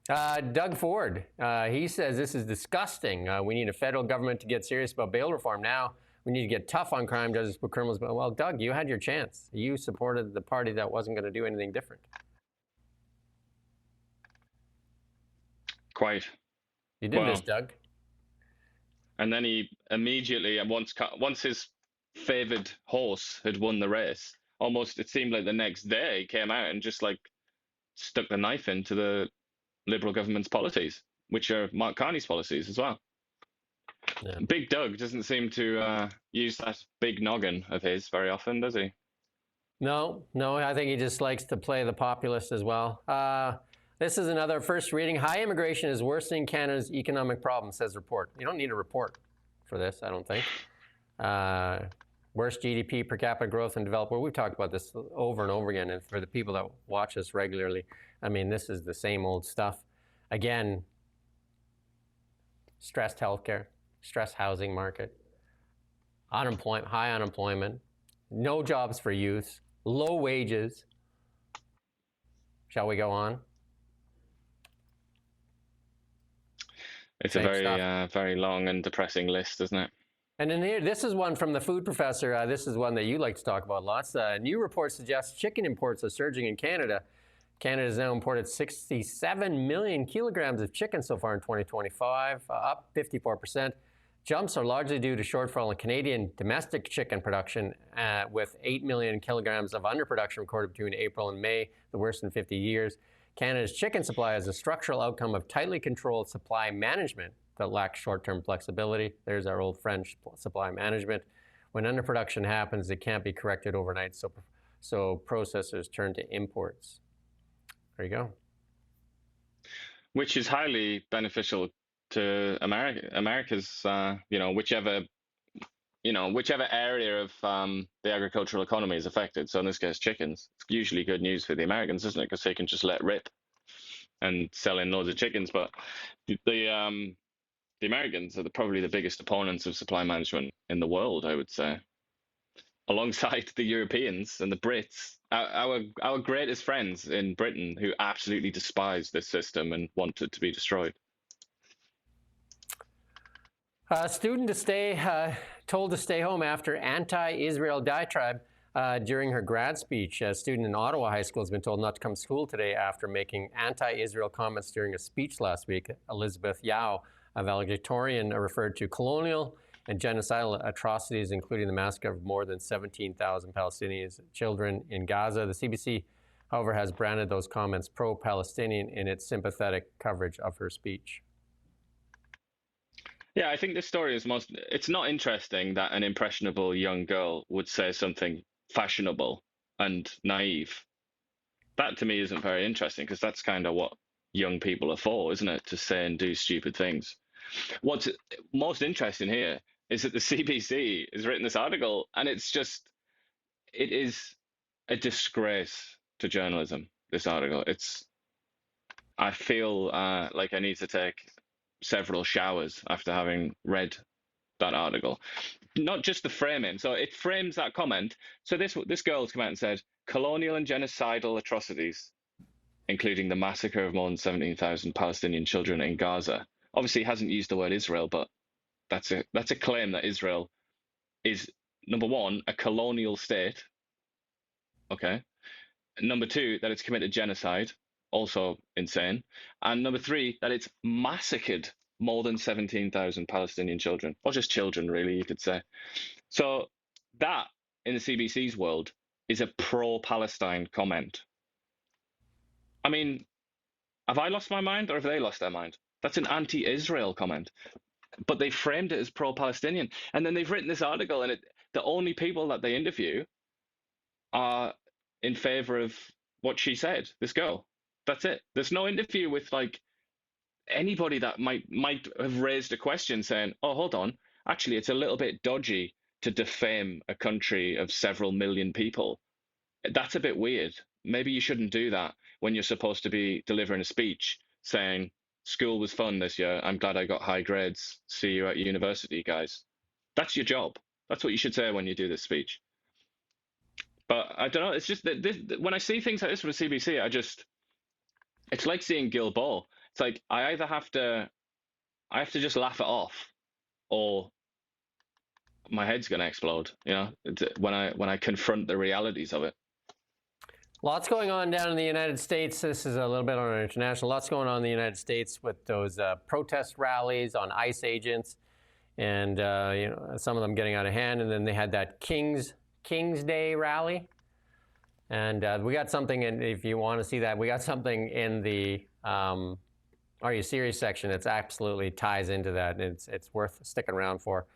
Doug Ford, he says this is disgusting. We need a federal government to get serious about bail reform now. We need to get tough on crime, justice for criminals. Well, Doug, you had your chance. You supported the party that wasn't going to do anything different. Quite. You did this, Doug. And then he immediately, once his favoured horse had won the race, almost it seemed like the next day he came out and just like stuck the knife into the Liberal government's policies, which are Mark Carney's policies as well. Yeah. Big Doug doesn't seem to use that big noggin of his very often, does he? No, I think he just likes to play the populist as well. This is another first reading. High immigration is worsening Canada's economic problem, says report. You don't need a report for this, I don't think. Worst GDP per capita growth in developed world. We've talked about this over and over again. And for the people that watch us regularly, I mean, this is the same old stuff. Again, stressed healthcare, stressed housing market, unemployment, high unemployment, no jobs for youth, low wages. Shall we go on? It's a very long and depressing list, isn't it? And in here, this is one from the food professor. This is one that you like to talk about lots. A new report suggests chicken imports are surging in Canada. Canada has now imported 67 million kilograms of chicken so far in 2025, up 54%. Jumps are largely due to shortfall in Canadian domestic chicken production, with 8 million kilograms of underproduction recorded between April and May, the worst in 50 years. Canada's chicken supply is a structural outcome of tightly controlled supply management, that lack short-term flexibility. There's our old French supply management. When underproduction happens, it can't be corrected overnight, so processors turn to imports. There you go. Which is highly beneficial to America's, whichever area of the agricultural economy is affected. So in this case, chickens. It's usually good news for the Americans, isn't it? Because they can just let rip and sell in loads of chickens. But the Americans are probably the biggest opponents of supply management in the world, I would say, alongside the Europeans and the Brits. Our greatest friends in Britain, who absolutely despise this system and want it to be destroyed. Student told to stay home after anti-Israel diatribe during her grad speech. A student in Ottawa High School has been told not to come to school today after making anti-Israel comments during a speech last week. Elizabeth Yao, a valedictorian, referred to colonial and genocidal atrocities, including the massacre of more than 17,000 Palestinian children in Gaza. The CBC, however, has branded those comments pro-Palestinian in its sympathetic coverage of her speech. Yeah, I think this story is it's not interesting that an impressionable young girl would say something fashionable and naive. That to me isn't very interesting, because that's kind of what young people are for, isn't it? To say and do stupid things. What's most interesting here is that the CBC has written this article, and it is a disgrace to journalism, this article. I feel like I need to take several showers after having read that article. Not just the framing. So it frames that comment. So this girl's come out and said, colonial and genocidal atrocities, including the massacre of more than 17,000 Palestinian children in Gaza. Obviously, he hasn't used the word Israel, but that's a claim that Israel is, number one, a colonial state. Okay. Number two, that it's committed genocide, also insane. And number three, that it's massacred more than 17,000 Palestinian children, or just children, really, you could say. So that, in the CBC's world, is a pro-Palestine comment. I mean, have I lost my mind, or have they lost their mind? That's an anti-Israel comment. But they framed it as pro-Palestinian. And then they've written this article, and the only people that they interview are in favor of what she said, this girl. That's it. There's no interview with like anybody that might have raised a question saying, oh, hold on, actually, it's a little bit dodgy to defame a country of several million people. That's a bit weird. Maybe you shouldn't do that when you're supposed to be delivering a speech saying, school was fun this year. I'm glad I got high grades. See you at university, guys. That's your job. That's what you should say when you do this speech. But I don't know. It's just that when I see things like this from the CBC, it's like seeing Gilboa. It's like I have to just laugh it off, or my head's gonna explode. You know, when I confront the realities of it. Lots going on down in the United States. This is a little bit on our international. Lots going on in the United States with those protest rallies on ICE agents, and some of them getting out of hand. And then they had that King's Day rally, and we got something. And if you want to see that, we got something in the Are You Serious section that's absolutely ties into that, and it's worth sticking around for.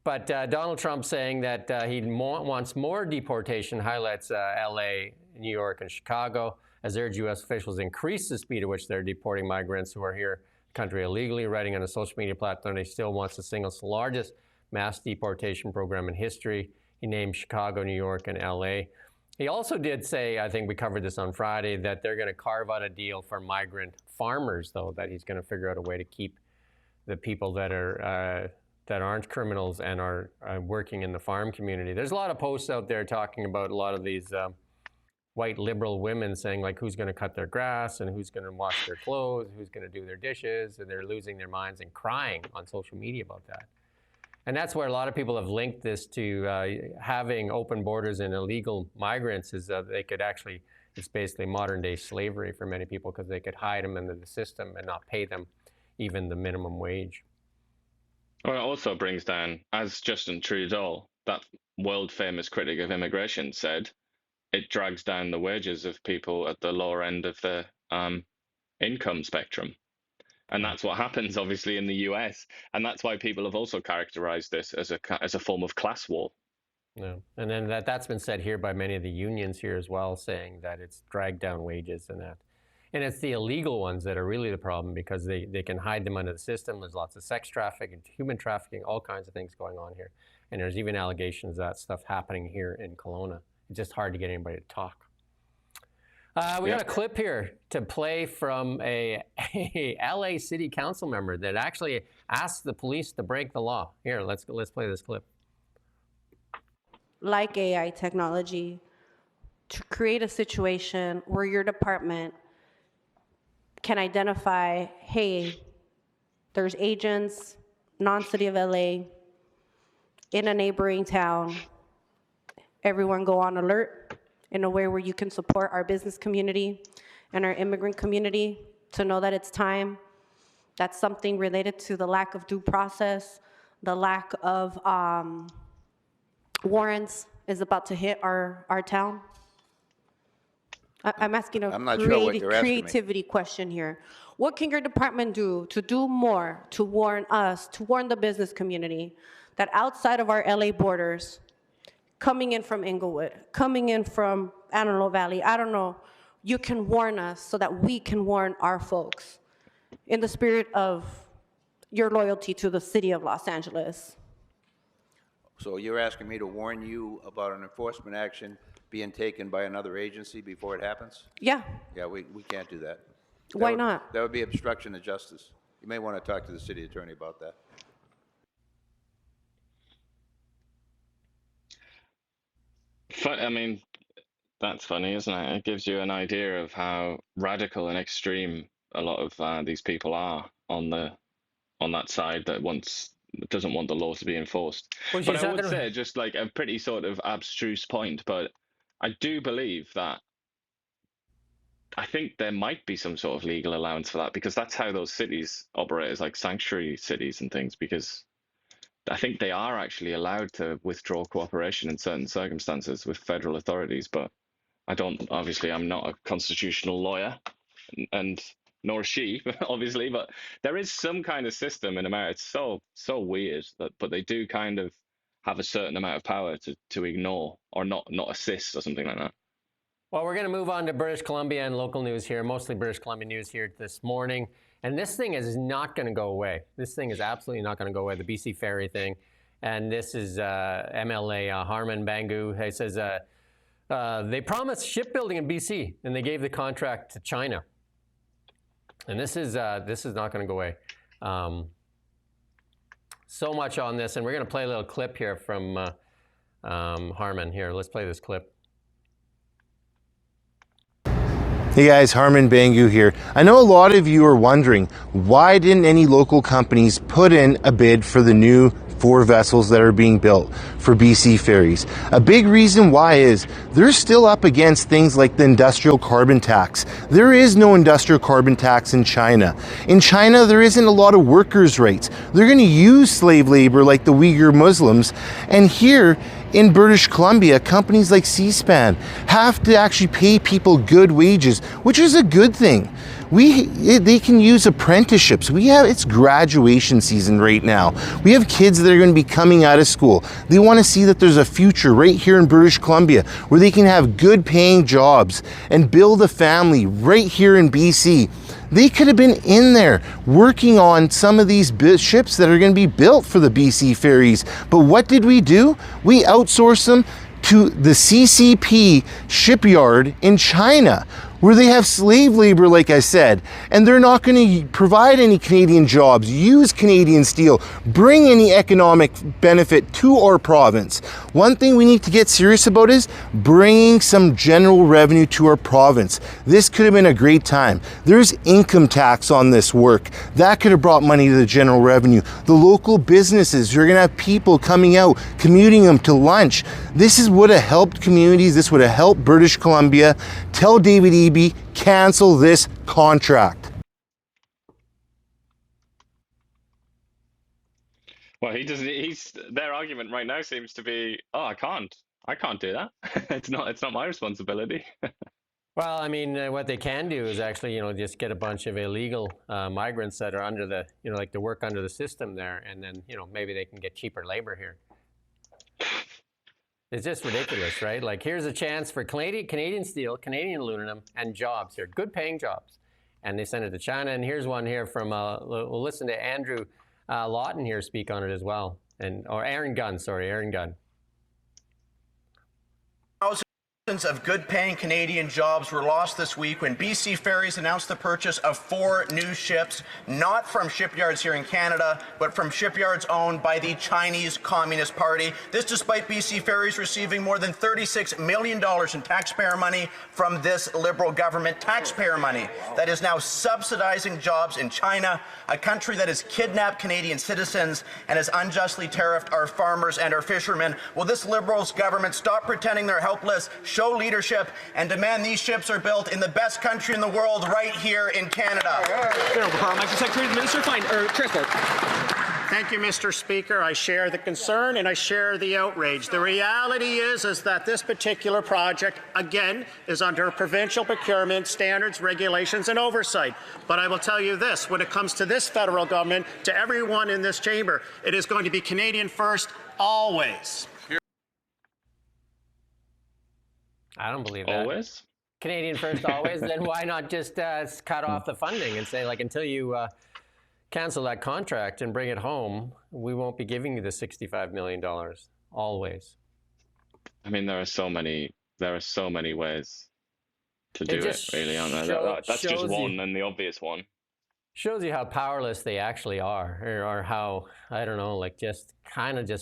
But Donald Trump saying that he wants more deportation highlights LA, New York, and Chicago, as urged U.S. officials increase the speed at which they're deporting migrants who are here in the country illegally. Writing on a social media platform, he still wants the single largest mass deportation program in history. He named Chicago, New York, and L.A. He also did say, I think we covered this on Friday, that they're going to carve out a deal for migrant farmers, though, that he's going to figure out a way to keep the people that aren't criminals and are working in the farm community. There's a lot of posts out there talking about a lot of these white liberal women saying, like, who's going to cut their grass and who's going to wash their clothes, who's going to do their dishes, and they're losing their minds and crying on social media about that. And that's where a lot of people have linked this to having open borders and illegal migrants, is that they could actually, it's basically modern day slavery for many people, because they could hide them into the system and not pay them even the minimum wage. Well, it also brings down, as Justin Trudeau, that world famous critic of immigration, said, it drags down the wages of people at the lower end of the income spectrum. And that's what happens, obviously, in the US. And that's why people have also characterized this as a form of class war. Yeah. And then that's been said here by many of the unions here as well, saying that it's dragged down wages and that. And it's the illegal ones that are really the problem because they can hide them under the system. There's lots of sex trafficking, human trafficking, all kinds of things going on here. And there's even allegations of that stuff happening here in Kelowna. It's just hard to get anybody to talk. We got a clip here to play from a LA City Council member that actually asked the police to break the law. Here, let's play this clip. Like AI technology, to create a situation where your department can identify, hey, there's agents, non-city of LA, in a neighboring town. Everyone go on alert in a way where you can support our business community and our immigrant community to know that it's time. That's something related to the lack of due process, the lack of warrants is about to hit our town. I'm asking a I'm not sure what you're asking me. creativity question here. What can your department do to do more to warn us, to warn the business community that outside of our LA borders, coming in from Inglewood, coming in from Antelope Valley, I don't know, you can warn us so that we can warn our folks in the spirit of your loyalty to the city of Los Angeles? So you're asking me to warn you about an enforcement action being taken by another agency before it happens? Yeah, Yeah, we can't do that. why not? That would be obstruction of justice. You may want to talk to the city attorney about that. I mean, that's funny, isn't it? It gives you an idea of how radical and extreme a lot of these people are on that side that doesn't want the law to be enforced. Well, But I would say just like a pretty sort of abstruse point, but I do believe that I think there might be some sort of legal allowance for that because that's how those cities operate as like sanctuary cities and things, because I think they are actually allowed to withdraw cooperation in certain circumstances with federal authorities, but obviously I'm not a constitutional lawyer and nor is she, obviously, but there is some kind of system in America. It's so weird but they do kind of have a certain amount of power to ignore or not assist or something like that. Well, we're going to move on to British Columbia and local news here, mostly British Columbia news here this morning. And this thing is not going to go away. This thing is absolutely not going to go away, the BC ferry thing. And this is MLA Harman Bangu. He says they promised shipbuilding in BC, and they gave the contract to China. And this is not going to go away. So much on this, and we're going to play a little clip here from Harman. Here, let's play this clip. Hey guys, Harman Bangu here. I know a lot of you are wondering, why didn't any local companies put in a bid for the new 4 vessels that are being built for BC Ferries? A big reason why is they're still up against things like the industrial carbon tax. There is no industrial carbon tax in China. In China, there isn't a lot of workers' rights. They're going to use slave labor like the Uyghur Muslims. And here in British Columbia, companies like C-SPAN have to actually pay people good wages, which is a good thing. They can use apprenticeships. It's graduation season right now. We have kids that are going to be coming out of school. They want to see that there's a future right here in British Columbia where they can have good paying jobs and build a family right here in BC. They could have been in there working on some of these ships that are going to be built for the BC ferries. But what did we do? We outsourced them to the CCP shipyard in China, where they have slave labor, like I said, and they're not going to provide any Canadian jobs, use Canadian steel, bring any economic benefit to our province. One thing we need to get serious about is bringing some general revenue to our province. This could have been a great time. There's income tax on this work. That could have brought money to the general revenue. The local businesses, you're going to have people coming out, commuting them to lunch. This would have helped communities. This would have helped British Columbia. Tell David Eby, cancel this contract. Well, their argument right now seems to be, oh, I can't do that. It's not my responsibility. Well, I mean, what they can do is actually, just get a bunch of illegal migrants that are under the, like to work under the system there, and then, maybe they can get cheaper labor here. It's just ridiculous, right? Like, here's a chance for Canadian steel, Canadian aluminum, and jobs here, good paying jobs. And they send it to China. And here's one here from, we'll listen to Andrew Lawton here speak on it as well. Or Aaron Gunn, sorry, Aaron Gunn. Thousands of good-paying Canadian jobs were lost this week when BC Ferries announced the purchase of 4 new ships, not from shipyards here in Canada, but from shipyards owned by the Chinese Communist Party. This despite BC Ferries receiving more than $36 million in taxpayer money from this Liberal government, taxpayer money that is now subsidizing jobs in China, a country that has kidnapped Canadian citizens and has unjustly tariffed our farmers and our fishermen. Will this Liberals government stop pretending they're helpless, show leadership, and demand these ships are built in the best country in the world, right here in Canada? Secretary of Minister, Transport. Thank you, Mr. Speaker. I share the concern and I share the outrage. The reality is that this particular project, again, is under provincial procurement standards, regulations, and oversight. But I will tell you this, when it comes to this federal government, to everyone in this chamber, it is going to be Canadian first, always. I don't believe that. Always? Canadian first, always. Then why not just cut off the funding and say, like, until you cancel that contract and bring it home, we won't be giving you the $65 million. Always. I mean, there are so many ways to do it, really, aren't there? That's just one, and the obvious one. Shows you how powerless they actually are, or how, I don't know, like just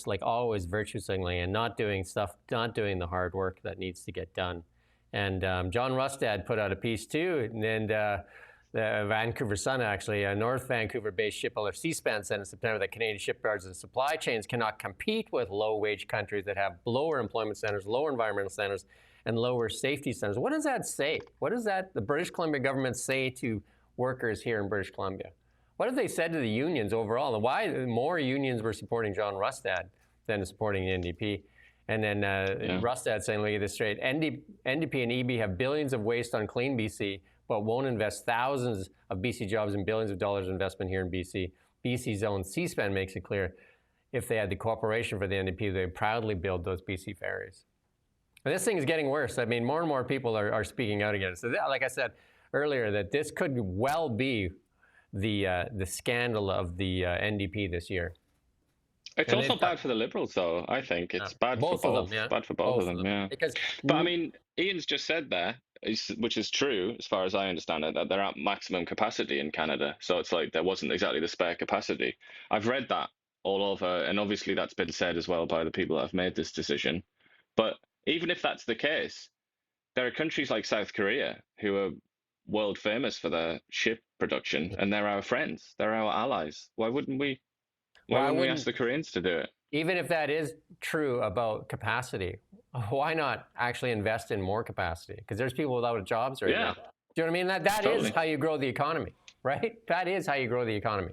like always virtue signaling and not doing the hard work that needs to get done. And John Rustad put out a piece too, and the Vancouver Sun, actually, a North Vancouver-based shipbuilder C-SPAN said in September that Canadian shipyards and supply chains cannot compete with low-wage countries that have lower employment standards, lower environmental standards, and lower safety standards. What does that say? What does the British Columbia government say to workers here in British Columbia? What have they said to the unions overall? And why more unions were supporting John Rustad than supporting the NDP? And then Rustad saying, look at this straight, NDP and EB have billions of waste on clean BC, but won't invest thousands of BC jobs and billions of dollars of investment here in BC. BC's own C-SPAN makes it clear if they had the cooperation for the NDP, they'd proudly build those BC ferries. And this thing is getting worse. I mean, more and more people are speaking out again. So like I said earlier, that this could well be the scandal of the NDP this year. It's also bad for the Liberals, though. I think it's bad for both. Of them, yeah. Bad for both of them, yeah. But I mean, Ian's just said there, which is true as far as I understand it, that they're at maximum capacity in Canada. So it's like there wasn't exactly the spare capacity. I've read that all over, and obviously that's been said as well by the people that have made this decision. But even if that's the case, there are countries like South Korea who are world famous for their ship production, and they're our friends, they're our allies. Why wouldn't we ask the Koreans to do it? Even if that is true about capacity, why not actually invest in more capacity? Because there's people without jobs right now. Do you know what I mean? That totally is how you grow the economy, right? That is how you grow the economy.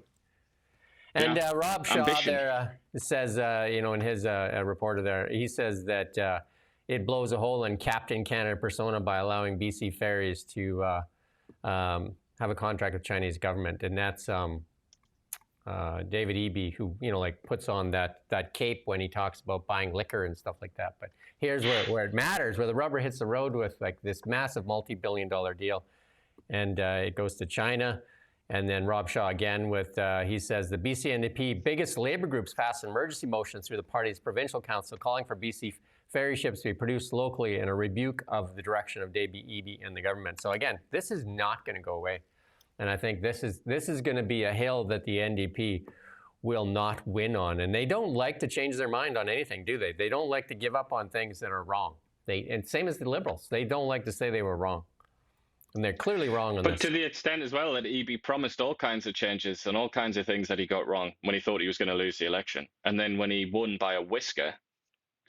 And Rob Shaw there says, in his reporter there, he says that it blows a hole in Captain Canada persona by allowing BC Ferries to have a contract with Chinese government. And that's David Eby, who puts on that cape when he talks about buying liquor and stuff like that. But here's where it matters, where the rubber hits the road with like this massive multi-billion-dollar deal, and it goes to China. And then Rob Shaw again with he says the BC NDP biggest labor groups passed an emergency motion through the party's provincial council calling for BC ferry ships to be produced locally in a rebuke of the direction of David Eby and the government. So again, this is not going to go away. And I think this is going to be a hill that the NDP will not win on. And they don't like to change their mind on anything, do they? They don't like to give up on things that are wrong. And same as the Liberals. They don't like to say they were wrong. And they're clearly wrong on this. But to the extent as well that Eby promised all kinds of changes and all kinds of things that he got wrong when he thought he was going to lose the election. And then when he won by a whisker,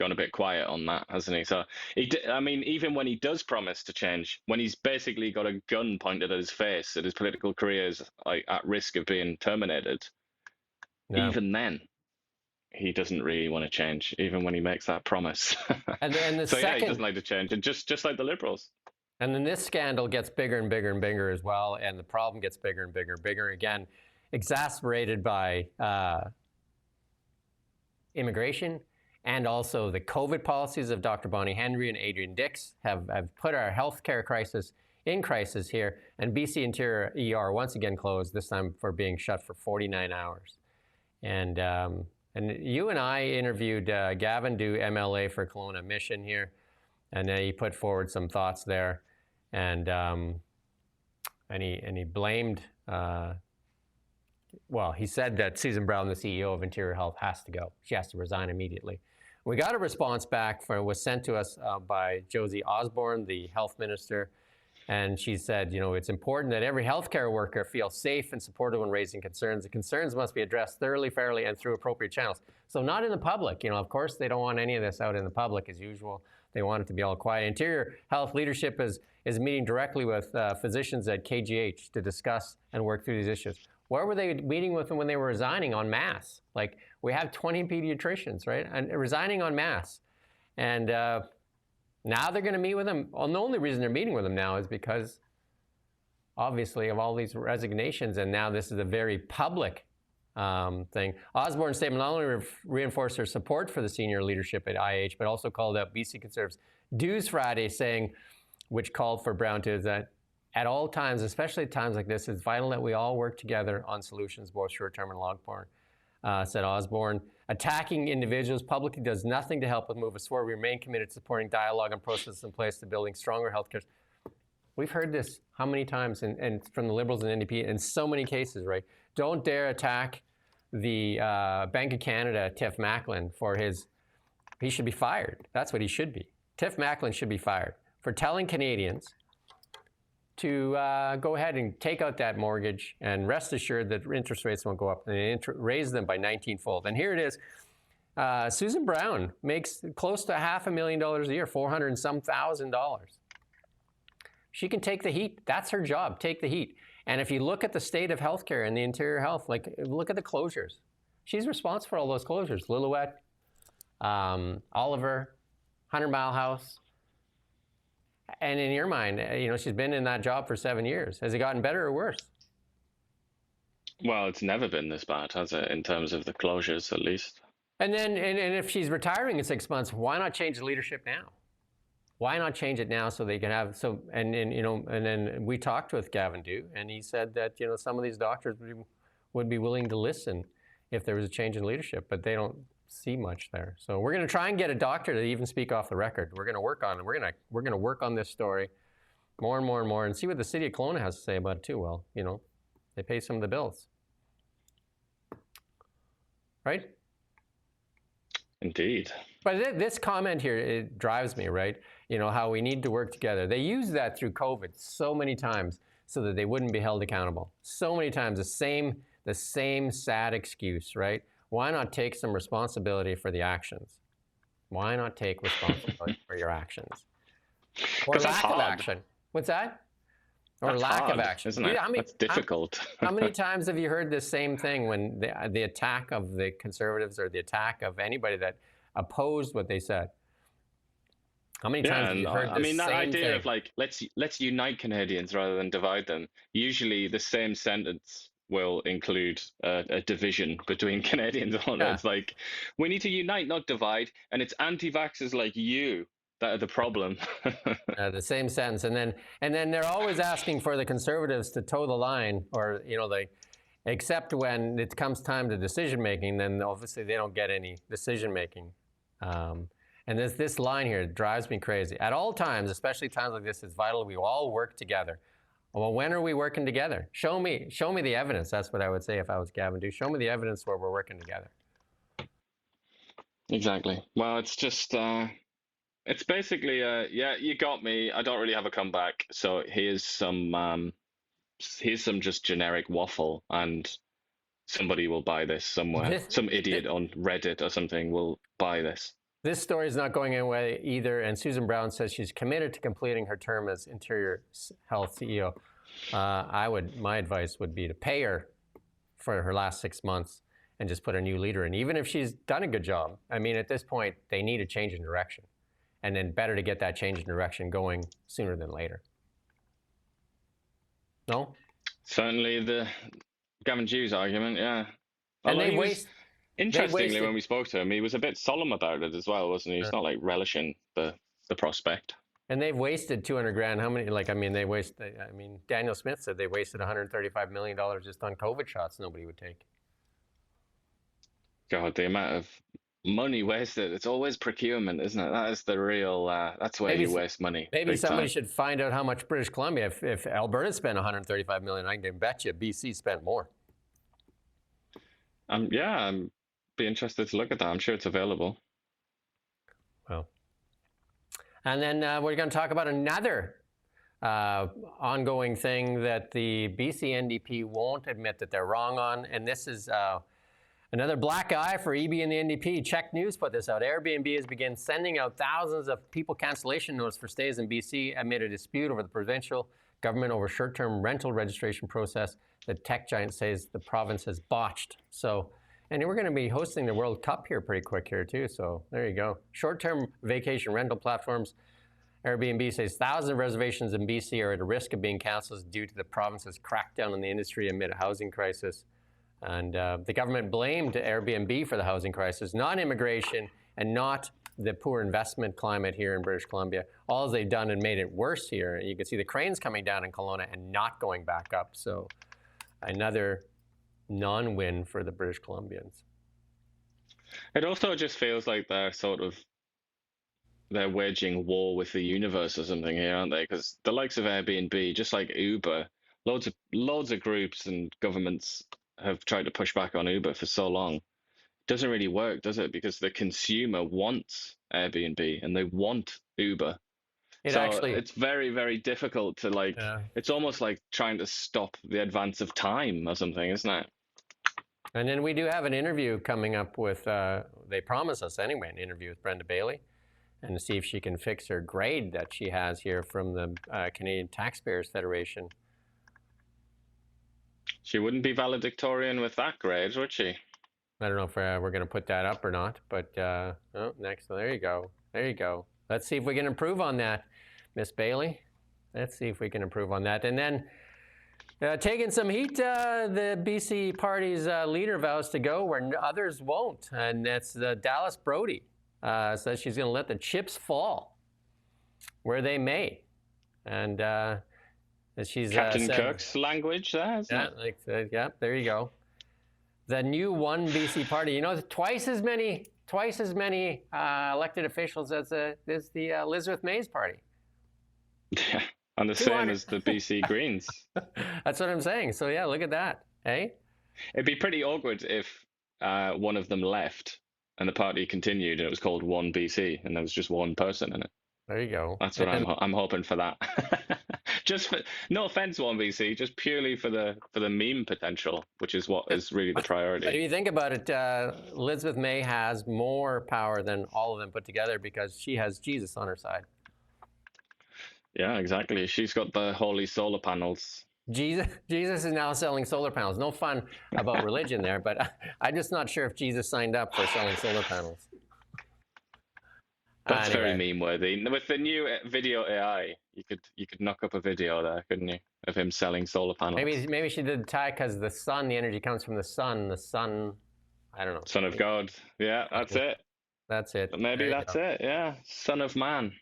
gone a bit quiet on that, hasn't he? So, even when he does promise to change, when he's basically got a gun pointed at his face, that his political career is at risk of being terminated, even then, he doesn't really want to change, even when he makes that promise. And then he doesn't like to change, and just like the Liberals. And then this scandal gets bigger and bigger and bigger as well, and the problem gets bigger and bigger and bigger, again, exacerbated by immigration, and also the COVID policies of Dr. Bonnie Henry and Adrian Dix have put our healthcare crisis in crisis here, and BC Interior ER once again closed, this time for being shut for 49 hours. And you and I interviewed Gavin Dew, MLA for Kelowna Mission here, and he put forward some thoughts there, and he blamed, well, he said that Susan Brown, the CEO of Interior Health, has to go. She has to resign immediately. We got a response back was sent to us by Josie Osborne, the health minister, and she said, you know, it's important that every healthcare worker feel safe and supported when raising concerns. The concerns must be addressed thoroughly, fairly, and through appropriate channels. So not in the public. You know, of course, they don't want any of this out in the public as usual. They want it to be all quiet. Interior Health leadership is meeting directly with physicians at KGH to discuss and work through these issues. Where were they meeting with them when they were resigning en masse? Like, we have 20 pediatricians, right? And resigning en masse. And now they're going to meet with them. Well, the only reason they're meeting with them now is because, obviously, of all these resignations. And now this is a very public thing. Osborne's statement not only reinforced her support for the senior leadership at IH, but also called out BC Conservatives' Dues Friday, which called for Brown to that at all times, especially at times like this, it's vital that we all work together on solutions, both short-term and long-term, said Osborne. Attacking individuals publicly does nothing to help us move us forward. We remain committed to supporting dialogue and processes in place to building stronger healthcare. We've heard this how many times, and from the Liberals and NDP in so many cases, right? Don't dare attack the Bank of Canada, Tiff Macklin, for he should be fired. That's what he should be. Tiff Macklin should be fired for telling Canadians to go ahead and take out that mortgage and rest assured that interest rates won't go up, and they raise them by 19-fold. And here it is. Susan Brown makes close to $500,000 a year, $400 and some thousand. She can take the heat. That's her job, take the heat. And if you look at the state of healthcare and the Interior Health, like, look at the closures. She's responsible for all those closures. Lillooet, Oliver, 100 Mile House. And in your mind, you know, she's been in that job for 7 years. Has it gotten better or worse? Well, it's never been this bad, has it, in terms of the closures, at least? And then, and if she's retiring in 6 months, why not change the leadership now? Why not change it now so they can have, and you know, and then we talked with Gavin Dew, and he said that, you know, some of these doctors would be willing to listen if there was a change in leadership, but they don't see much there. So we're going to try and get a doctor to even speak off the record. We're going to work on it. We're going to work on this story more and more and more, and see what the city of Kelowna has to say about it too. Well, you know, they pay some of the bills, right? Indeed. But this comment here, it drives me, right? You know, how we need to work together. They used that through COVID so many times so that they wouldn't be held accountable. So many times, the same sad excuse, right? Why not take some responsibility for the actions? Why not take responsibility for your actions? Or lack of action. What's that? Or That's lack hard, of action. isn't it? That's difficult. How many times have you heard the same thing when the attack of the Conservatives or the attack of anybody that opposed what they said? How many times have you heard the same thing? that idea of like, let's unite Canadians rather than divide them. Usually the same sentence will include a division between Canadians on it. It's like, we need to unite, not divide, and it's anti-vaxxers like you that are the problem. The same sentence, and then they're always asking for the Conservatives to toe the line, or you know, except when it comes time to decision making, then obviously they don't get any decision making. And this line here drives me crazy. At all times, especially times like this, it's vital we all work together. Well, when are we working together? Show me the evidence. That's what I would say if I was Gavin Dew. Show me the evidence where we're working together. Exactly. Well, it's just, it's basically, yeah, you got me. I don't really have a comeback. So here's some just generic waffle, and somebody will buy this somewhere. Some idiot on Reddit or something will buy this. This story is not going away either, and Susan Brown says she's committed to completing her term as Interior Health CEO. My advice would be to pay her for her last 6 months and just put a new leader in, even if she's done a good job. I mean, at this point, they need a change in direction, and then better to get that change in direction going sooner than later. No? Certainly the Gavin Hughes argument, yeah. And Although they he was, they interestingly, wasted. when we spoke to him, he was a bit solemn about it as well, wasn't he? He's not like relishing the prospect. And they've wasted 200 grand. How many? Like, I mean, Daniel Smith said they wasted $135 million just on COVID shots nobody would take. God, the amount of money wasted. It's always procurement, isn't it? That is the real, that's where you waste money. Maybe somebody time. should find out how much British Columbia, if Alberta spent $135 million, I can bet you BC spent more. Yeah, I'm be interested to look at that. I'm sure it's available. Well, and then we're going to talk about another ongoing thing that the BC NDP won't admit that they're wrong on, and this is another black eye for EB and the NDP. Check News put this out. Airbnb has begun sending out thousands of people cancellation notices for stays in BC amid a dispute over the provincial government over short-term rental registration process that tech giant says the province has botched. So, and we're going to be hosting the World Cup here pretty quick here too. So there you go. Short-term vacation rental platforms. Airbnb says thousands of reservations in BC are at a risk of being canceled due to the province's crackdown on the industry amid a housing crisis. And the government blamed Airbnb for the housing crisis, not immigration and not the poor investment climate here in British Columbia. All they've done and made it worse here. You can see the cranes coming down in Kelowna and not going back up. So another non-win for the British Columbians. It also just feels like they're waging war with the universe or something here, aren't they? Because the likes of Airbnb, just like Uber, loads of groups and governments have tried to push back on Uber for so long. It doesn't really work, does it? Because the consumer wants Airbnb and they want Uber. It's very, very difficult to it's almost like trying to stop the advance of time or something, isn't it? And then we do have an interview coming up with, they promise us anyway, an interview with Brenda Bailey, and to see if she can fix her grade that she has here from the Canadian Taxpayers Federation. She wouldn't be valedictorian with that grade, would she? I don't know if we're going to put that up or not, but next, there you go. There you go. Let's see if we can improve on that, Miss Bailey. Let's see if we can improve on that. And then taking some heat, the BC party's leader vows to go where others won't, and that's Dallas Brody. Says she's going to let the chips fall where they may. And she's Captain Kirk's language there, isn't it? Yeah, there you go. The new One BC party. You know, twice as many elected officials as the Elizabeth May's party. Yeah, and the same as the BC Greens. That's what I'm saying. So yeah, look at that. Hey, it'd be pretty awkward if one of them left and the party continued and it was called One BC and there was just one person in it. There you go. That's what I'm hoping for that. Just for, no offense, One BC, just purely for the meme potential, which is what is really the priority. If you think about it, Elizabeth May has more power than all of them put together because she has Jesus on her side. Yeah, exactly. She's got the holy solar panels. Jesus is now selling solar panels. No fun about religion there, but I'm just not sure if Jesus signed up for selling solar panels. That's very meme worthy. With the new video AI, you could knock up a video there, couldn't you, of him selling solar panels? Maybe she did tie because the sun, the energy comes from the sun. The sun, I don't know. Son of God. Yeah, that's it. That's it. But maybe that's it. Yeah, Son of Man.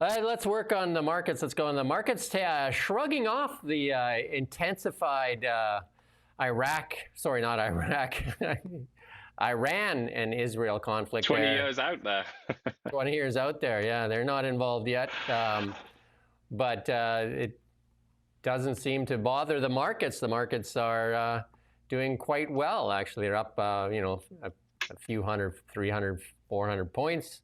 Let's work on the markets. Let's go on the markets. Shrugging off the intensified Iran and Israel conflict. 20 years out there. 20 years out there, yeah. They're not involved yet. But it doesn't seem to bother the markets. The markets are doing quite well, actually. They're up, a few hundred, 300, 400 points.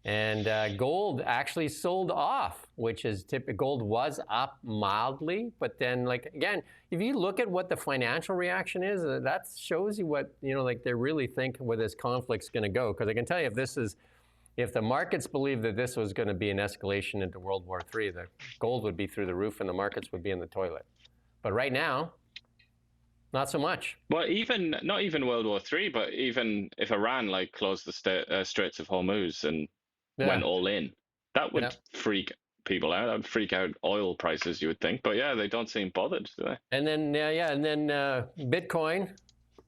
And gold actually sold off, which is typical. Gold was up mildly, but then, again, if you look at what the financial reaction is, that shows you what, they really think where this conflict's going to go. Because I can tell you, if the markets believe that this was going to be an escalation into World War III, the gold would be through the roof and the markets would be in the toilet. But right now, not so much. Well, not even World War III, but even if Iran closed the Straits of Hormuz and went all in, that would freak people out. That would freak out oil prices, you would think. But yeah, they don't seem bothered, do they? And then Bitcoin,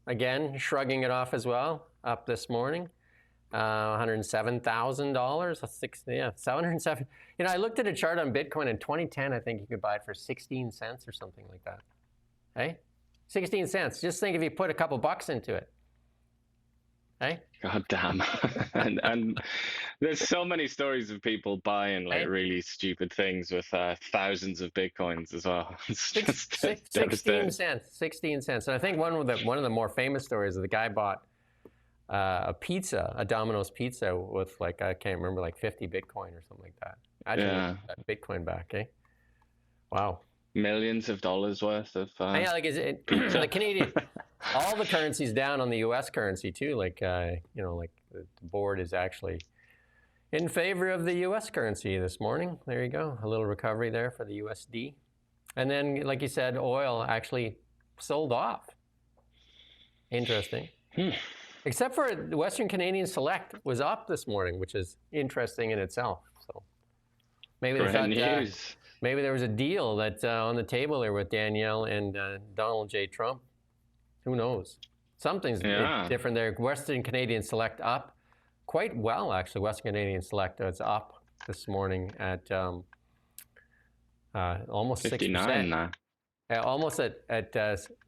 again, shrugging it off as well, up this morning. $107,000. That's 707. I looked at a chart on Bitcoin in 2010. I think you could buy it for 16 cents or something like that. Hey, 16 cents. Just think if you put a couple bucks into it. Hey. God damn. and there's so many stories of people buying like really stupid things with thousands of Bitcoins as well. It's just 16 cents. 16 cents. And I think one of the more famous stories is the guy bought a Domino's pizza with I can't remember, 50 Bitcoin or something like that. Imagine that Bitcoin back, eh? Wow. Millions of dollars worth of is it the Canadian, all the currencies down on the U.S. currency too. The board is actually in favor of the U.S. currency this morning. There you go, a little recovery there for the USD. And then, like you said, oil actually sold off. Interesting. Except for the Western Canadian Select was up this morning, which is interesting in itself. So maybe they thought, maybe there was a deal that on the table there with Danielle and Donald J. Trump. Who knows? Something's different there. Western Canadian Select up quite well, actually. Western Canadian Select is up this morning at almost 59 6%. now. Almost at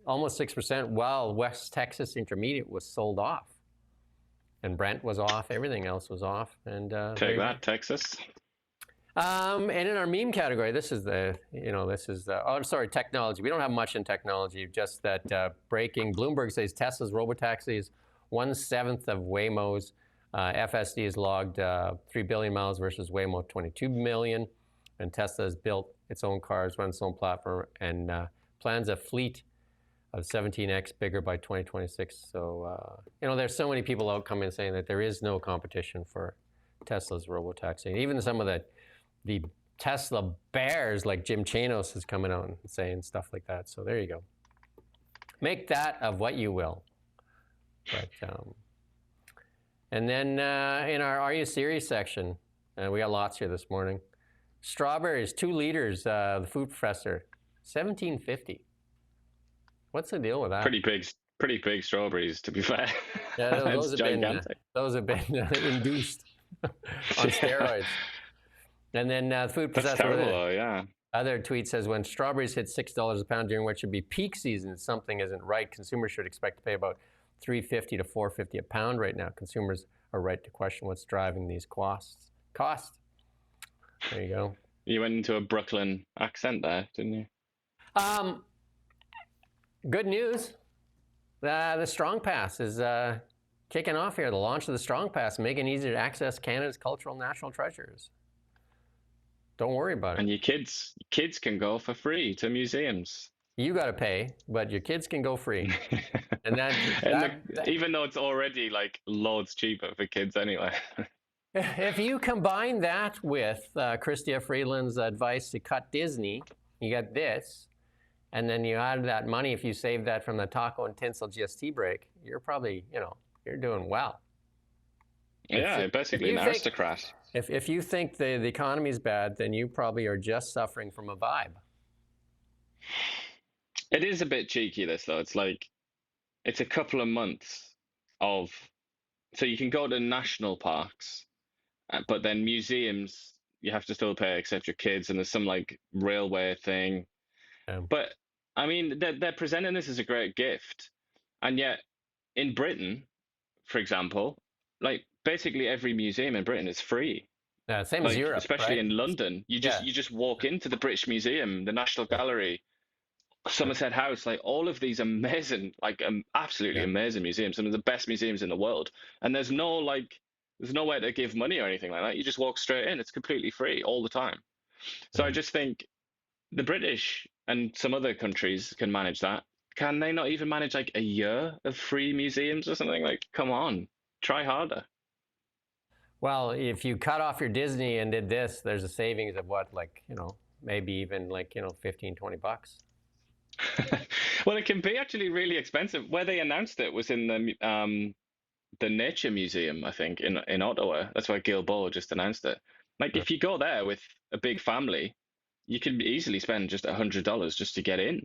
almost 6%, while West Texas Intermediate was sold off, and Brent was off. Everything else was off. And take that, Texas. And in our meme category, this is technology. We don't have much in technology. Just that breaking. Bloomberg says Tesla's robotaxis 1/7 of Waymo's. FSD has logged 3 billion miles versus Waymo 22 million. And Tesla has built its own cars, runs its own platform, and plans a fleet of 17x bigger by 2026. So, there's so many people out coming saying that there is no competition for Tesla's robotaxi. Even some of the Tesla bears, like Jim Chanos, is coming out and saying stuff like that. So there you go. Make that of what you will. But, and then in our Are You Serious section, we got lots here this morning. Strawberries, 2 liters, the food professor, $17.50. What's the deal with that? Pretty big strawberries, to be fair. Yeah, those have been induced on steroids. And then the food professor. That's terrible, yeah. Other tweet says, when strawberries hit $6 a pound during what should be peak season, something isn't right. Consumers should expect to pay about $3.50 to $4.50 a pound right now. Consumers are right to question what's driving these costs. There you go. You went into a Brooklyn accent there, didn't you? Good news. The Strong Pass is kicking off here. The launch of the Strong Pass, making it easier to access Canada's cultural natural treasures. Don't worry about it. And your kids can go for free to museums. You got to pay, but your kids can go free. And even though it's already loads cheaper for kids anyway. If you combine that with Chrystia Freeland's advice to cut Disney, you get this, and then you add that money, if you save that from the taco and tinsel GST break, you're probably, you're doing well. Yeah, basically an aristocrat. If you think the economy is bad, then you probably are just suffering from a vibe. It is a bit cheeky, this, though. It's a couple of months so you can go to national parks, but then museums, you have to still pay except your kids, and there's some railway thing. But I mean, they're presenting this as a great gift, and yet in Britain, for example, basically every museum in Britain is free. Yeah, same as Europe, especially right? in London. You just walk into the British Museum, the National Gallery, Somerset House, all of these amazing, absolutely amazing museums, some of the best museums in the world, and there's nowhere to give money or anything like that. You just walk straight in. It's completely free all the time. So I just think the British and some other countries can manage that. Can they not even manage a year of free museums or something? Come on, try harder. Well, if you cut off your Disney and did this, there's a savings of what, maybe even $15, $20. Well, it can be actually really expensive. Where they announced it was in the Nature Museum, I think, in Ottawa. That's where Guilbeault just announced it. Like if you go there with a big family, you could easily spend just $100 just to get in,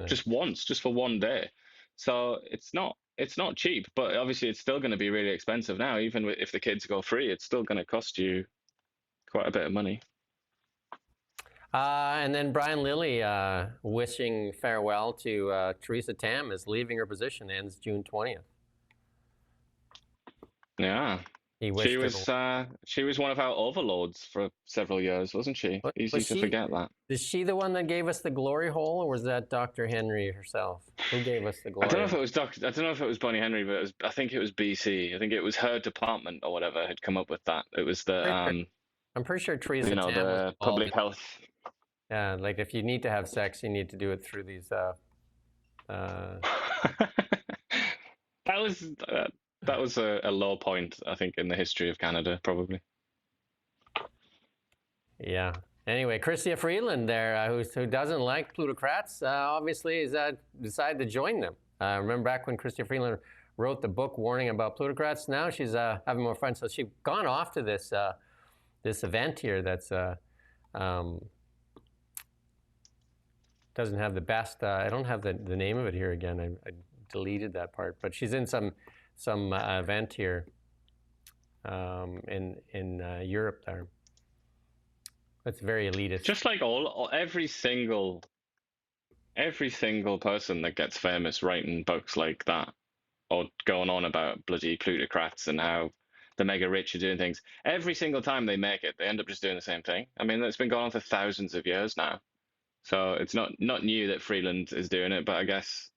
just once, just for one day. So it's not cheap, but obviously it's still going to be really expensive now. Even if the kids go free, it's still going to cost you quite a bit of money. And then Brian Lilly wishing farewell to Theresa Tam is leaving her position, ends June 20th. Yeah. He She was one of our overlords for several years, wasn't she? Easy to forget that. Is she the one that gave us the glory hole, or was that Dr. Henry herself? Who gave us the glory? I don't know if it was Bonnie Henry, but I think it was BC. I think it was her department or whatever had come up with that. It was the I'm pretty sure Theresa Tam the public health. Yeah, like if you need to have sex, you need to do it through these. That was a low point, I think, in the history of Canada, probably. Yeah. Anyway, Chrystia Freeland there, who doesn't like plutocrats, obviously has decided to join them. Remember back when Chrystia Freeland wrote the book warning about plutocrats? Now she's having more fun. So she's gone off to this this event here that's doesn't have the best. I don't have the name of it here again. I deleted that part, but she's in some event here in Europe there. That's very elitist. Just like every single person that gets famous writing books like that, or going on about bloody plutocrats and how the mega rich are doing things, every single time they make it, they end up just doing the same thing. I mean, it's been going on for thousands of years now. So it's not new that Freeland is doing it, but I guess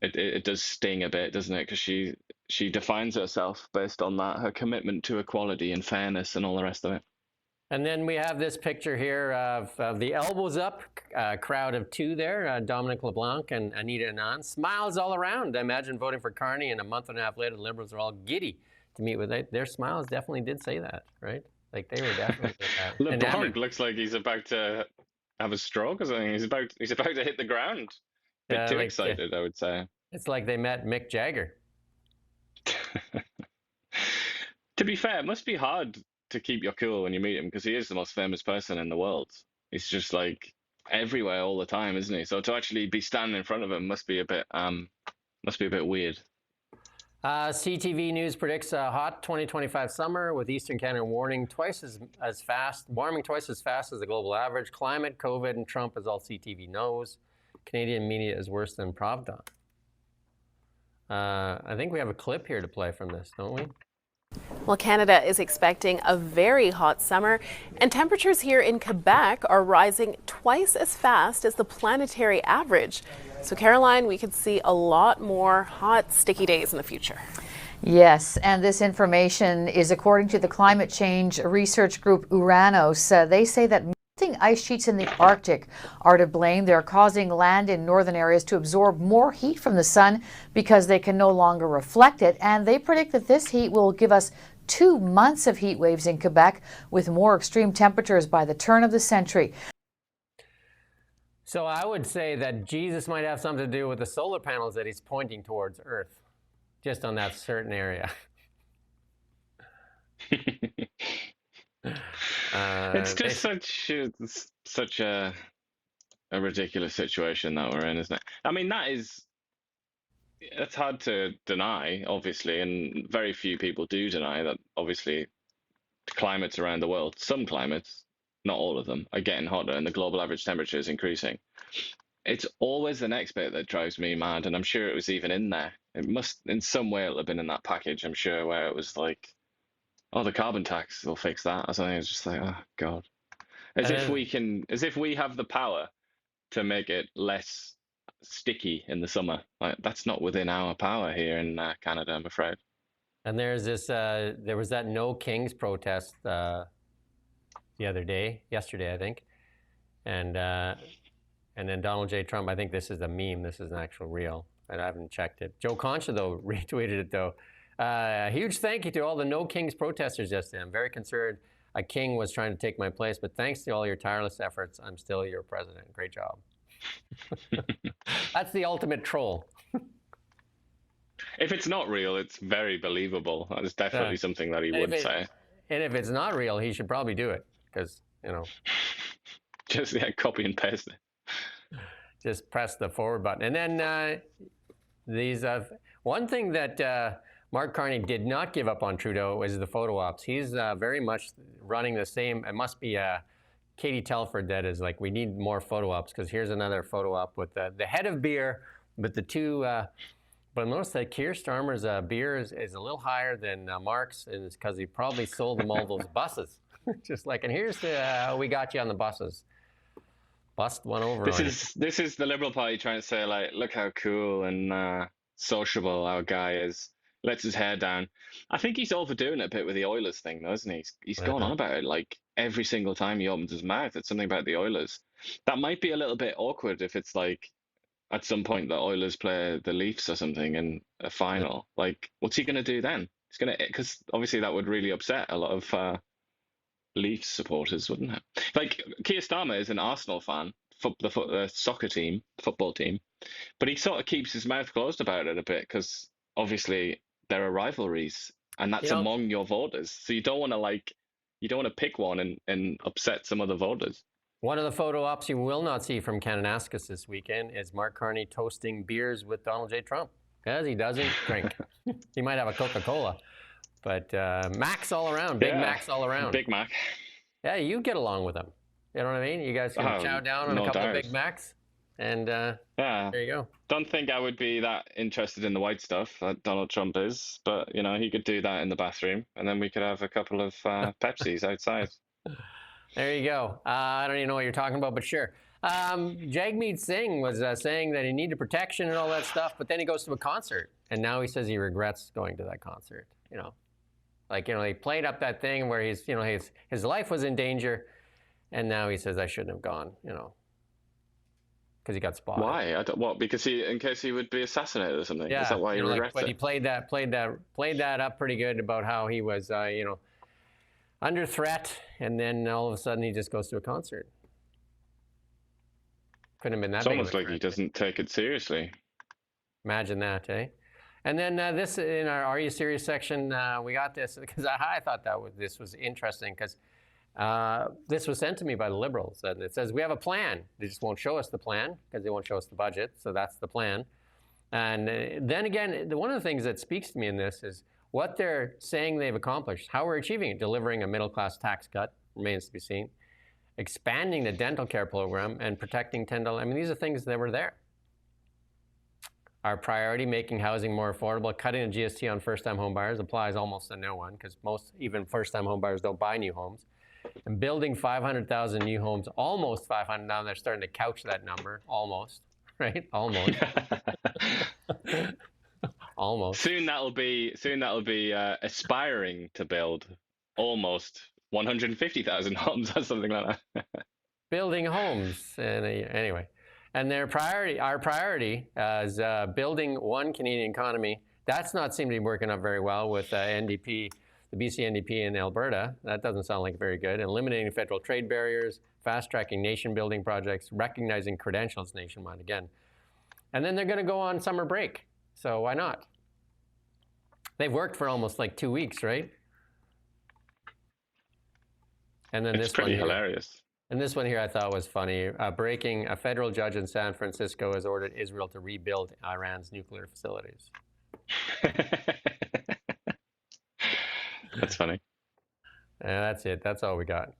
it does sting a bit, doesn't it? Because she defines herself based on that, her commitment to equality and fairness and all the rest of it. And then we have this picture here of the elbows up crowd of two there, Dominic LeBlanc and Anita Anand. Smiles all around. I imagine voting for Carney, and a month and a half later, the Liberals are all giddy to meet with their smiles definitely did say that, right? Like they were definitely LeBlanc looks like he's about to have a stroke or something. He's about to hit the ground. A bit too excited, I would say. It's like they met Mick Jagger. To be fair, it must be hard to keep your cool when you meet him, because he is the most famous person in the world. He's just like everywhere all the time, isn't he? So to actually be standing in front of him must be a bit weird. CTV News predicts a hot 2025 summer with Eastern Canada warming twice as fast as the global average. Climate, COVID, and Trump is all CTV knows. Canadian media is worse than Pravda. I think we have a clip here to play from this, don't we? Well, Canada is expecting a very hot summer, and temperatures here in Quebec are rising twice as fast as the planetary average. So, Caroline, we could see a lot more hot, sticky days in the future. Yes, and this information is according to the climate change research group Uranos. They say that melting ice sheets in the Arctic are to blame. They're causing land in northern areas to absorb more heat from the sun because they can no longer reflect it. And they predict that this heat will give us 2 months of heat waves in Quebec with more extreme temperatures by the turn of the century. So I would say that Jesus might have something to do with the solar panels that he's pointing towards Earth, just on that certain area. It's just such a ridiculous situation that we're in, isn't it? I mean, it's hard to deny, obviously, and very few people do deny that, obviously, climates around the world, some climates, not all of them, are getting hotter and the global average temperature is increasing. It's always the next bit that drives me mad, and I'm sure it was even in there. It must, in some way, it'll have been in that package, I'm sure, where it was like, oh, the carbon tax will fix that or something. It's just like, oh, God. As if we have the power to make it less sticky in the summer. Like, that's not within our power here in Canada, I'm afraid. And there's this, there was that No Kings protest the other day, yesterday, I think. And then Donald J. Trump, I think this is a meme, this is an actual real, and I haven't checked it. Joe Concha, though, retweeted it, though. A huge thank you to all the No Kings protesters yesterday. I'm very concerned a king was trying to take my place, but thanks to all your tireless efforts, I'm still your president. Great job. That's the ultimate troll. If it's not real, it's very believable. That is definitely something that he would say. And if it's not real, he should probably do it because, you know. Just copy and paste it. Just press the forward button. And then one thing that Mark Carney did not give up on Trudeau was the photo ops. He's very much running the same. It must be Katie Telford that is like, we need more photo ops, because here's another photo op with the head of beer, but the two. But notice that Keir Starmer's beer is a little higher than Mark's, and it's because he probably sold them all those buses. Just like, and here's we got you on the buses. Bust one over. This is the Liberal Party trying to say, like, look how cool and sociable our guy is. Lets his hair down. I think he's overdoing it a bit with the Oilers thing, though, isn't he? He's going on about it like every single time he opens his mouth. It's something about the Oilers. That might be a little bit awkward if it's like at some point the Oilers play the Leafs or something in a final. Like, what's he going to do then? He's going to, because obviously that would really upset a lot of Leafs supporters, wouldn't it? Like, Keir Starmer is an Arsenal fan, the soccer team, football team, but he sort of keeps his mouth closed about it a bit because obviously there are rivalries, and that's among your voters. So you don't want to pick one and upset some other voters. One of the photo ops you will not see from Kananaskis this weekend is Mark Carney toasting beers with Donald J. Trump, because he doesn't drink. He might have a Coca-Cola. But Macs all around, Big Macs all around. Big Mac. Yeah, you get along with them. You know what I mean? You guys can chow down on a couple of Big Macs, and there you go. Don't think I would be that interested in the white stuff that Donald Trump is, but, you know, he could do that in the bathroom, and then we could have a couple of Pepsis outside. There you go. I don't even know what you're talking about, but sure. Jagmeet Singh was saying that he needed protection and all that stuff, but then he goes to a concert, and now he says he regrets going to that concert, you know. Like, you know, he played up that thing where he's, you know, his life was in danger, and now he says, I shouldn't have gone, you know, because he got spotted. Why? What? Because in case he would be assassinated or something? Yeah. Is that why he regrets but it? he played that up pretty good about how he was, you know, under threat, and then all of a sudden he just goes to a concert. Couldn't have been that It's big almost of a like threat. he doesn't take it seriously. Imagine that, eh? And then this, in our Are You Serious section, we got this, because I thought this was interesting, because this was sent to me by the Liberals. And it says, we have a plan. They just won't show us the plan, because they won't show us the budget, so that's the plan. And then again, one of the things that speaks to me in this is what they're saying they've accomplished, how we're achieving it, delivering a middle-class tax cut, remains to be seen, expanding the dental care program, and protecting $10. I mean, these are things that were there. Our priority, making housing more affordable, cutting the GST on first-time home buyers applies almost to no one, because even first-time home buyers don't buy new homes. And building 500,000 new homes, almost 500. Now they're starting to couch that number, almost, right? Almost. Almost. Soon that'll be aspiring to build almost 150,000 homes or something like that. Building homes, and anyway. And our priority is building one Canadian economy. That's not seem to be working out very well with NDP, the BC NDP in Alberta. That doesn't sound like very good. Eliminating federal trade barriers, fast-tracking nation-building projects, recognizing credentials nationwide again. And then they're going to go on summer break. So why not? They've worked for almost like 2 weeks, right? And then It's pretty hilarious. And this one here I thought was funny. Breaking, a federal judge in San Francisco has ordered Israel to rebuild Iran's nuclear facilities. That's funny. That's it. That's all we got.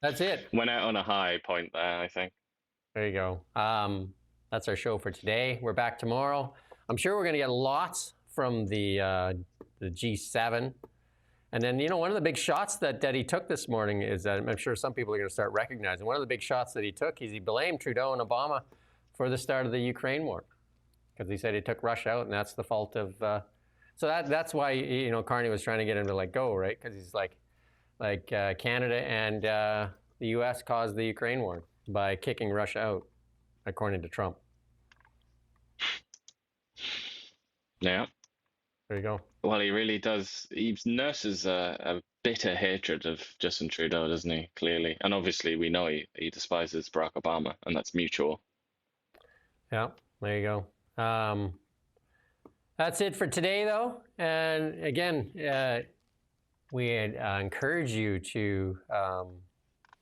That's it. Went out on a high point there, I think. There you go. That's our show for today. We're back tomorrow. I'm sure we're going to get lots from the G7. And then, you know, one of the big shots that he took this morning is that I'm sure some people are going to start recognizing. One of the big shots that he took is he blamed Trudeau and Obama for the start of the Ukraine war, because he said he took Russia out, and that's the fault of. So that's why, you know, Carney was trying to get him to let go, right? Because he's like Canada and the U.S. caused the Ukraine war by kicking Russia out, according to Trump. Yeah. There you go. Well, he really does. He nurses a bitter hatred of Justin Trudeau, doesn't he? Clearly. And obviously we know he despises Barack Obama, and that's mutual. Yeah, there you go. That's it for today, though. And again, we encourage you to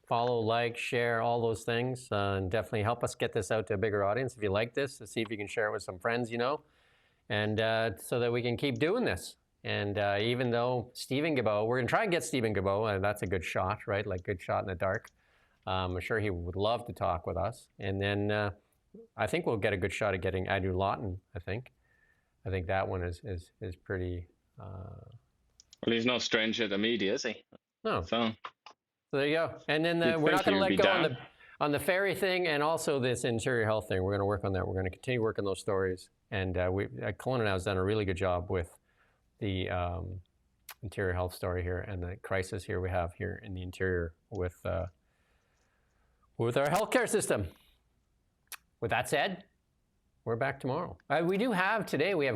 follow, like, share, all those things, and definitely help us get this out to a bigger audience. If you like this, to see if you can share it with some friends, and so that we can keep doing this. And even though Stephen Guilbeault, we're going to try and get Stephen Guilbeault, that's a good shot, right? Like, good shot in the dark. I'm sure he would love to talk with us. And then I think we'll get a good shot at getting Andrew Lawton, I think that one is pretty... Well, he's no stranger to media, is he? No. So there you go. And then we're not going to let go on the ferry thing, and also this interior health thing. We're going to work on that. We're going to continue working those stories. And Kelowna now has done a really good job with the interior health story here and the crisis here we have here in the interior with our healthcare system. With that said, we're back tomorrow. We have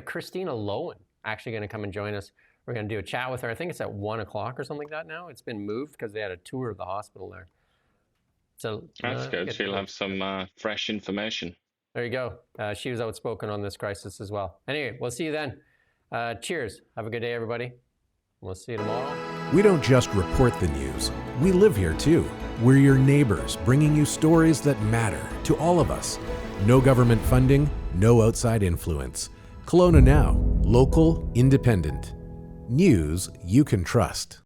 Christina Lowen actually going to come and join us. We're going to do a chat with her. I think it's at 1 o'clock or something like that now. It's been moved because they had a tour of the hospital there. So that's good. She'll have some fresh information. There you go. She was outspoken on this crisis as well. Anyway, we'll see you then. Cheers. Have a good day, everybody. We'll see you tomorrow. We don't just report the news. We live here, too. We're your neighbors, bringing you stories that matter to all of us. No government funding, no outside influence. Kelowna Now. Local, independent. News you can trust.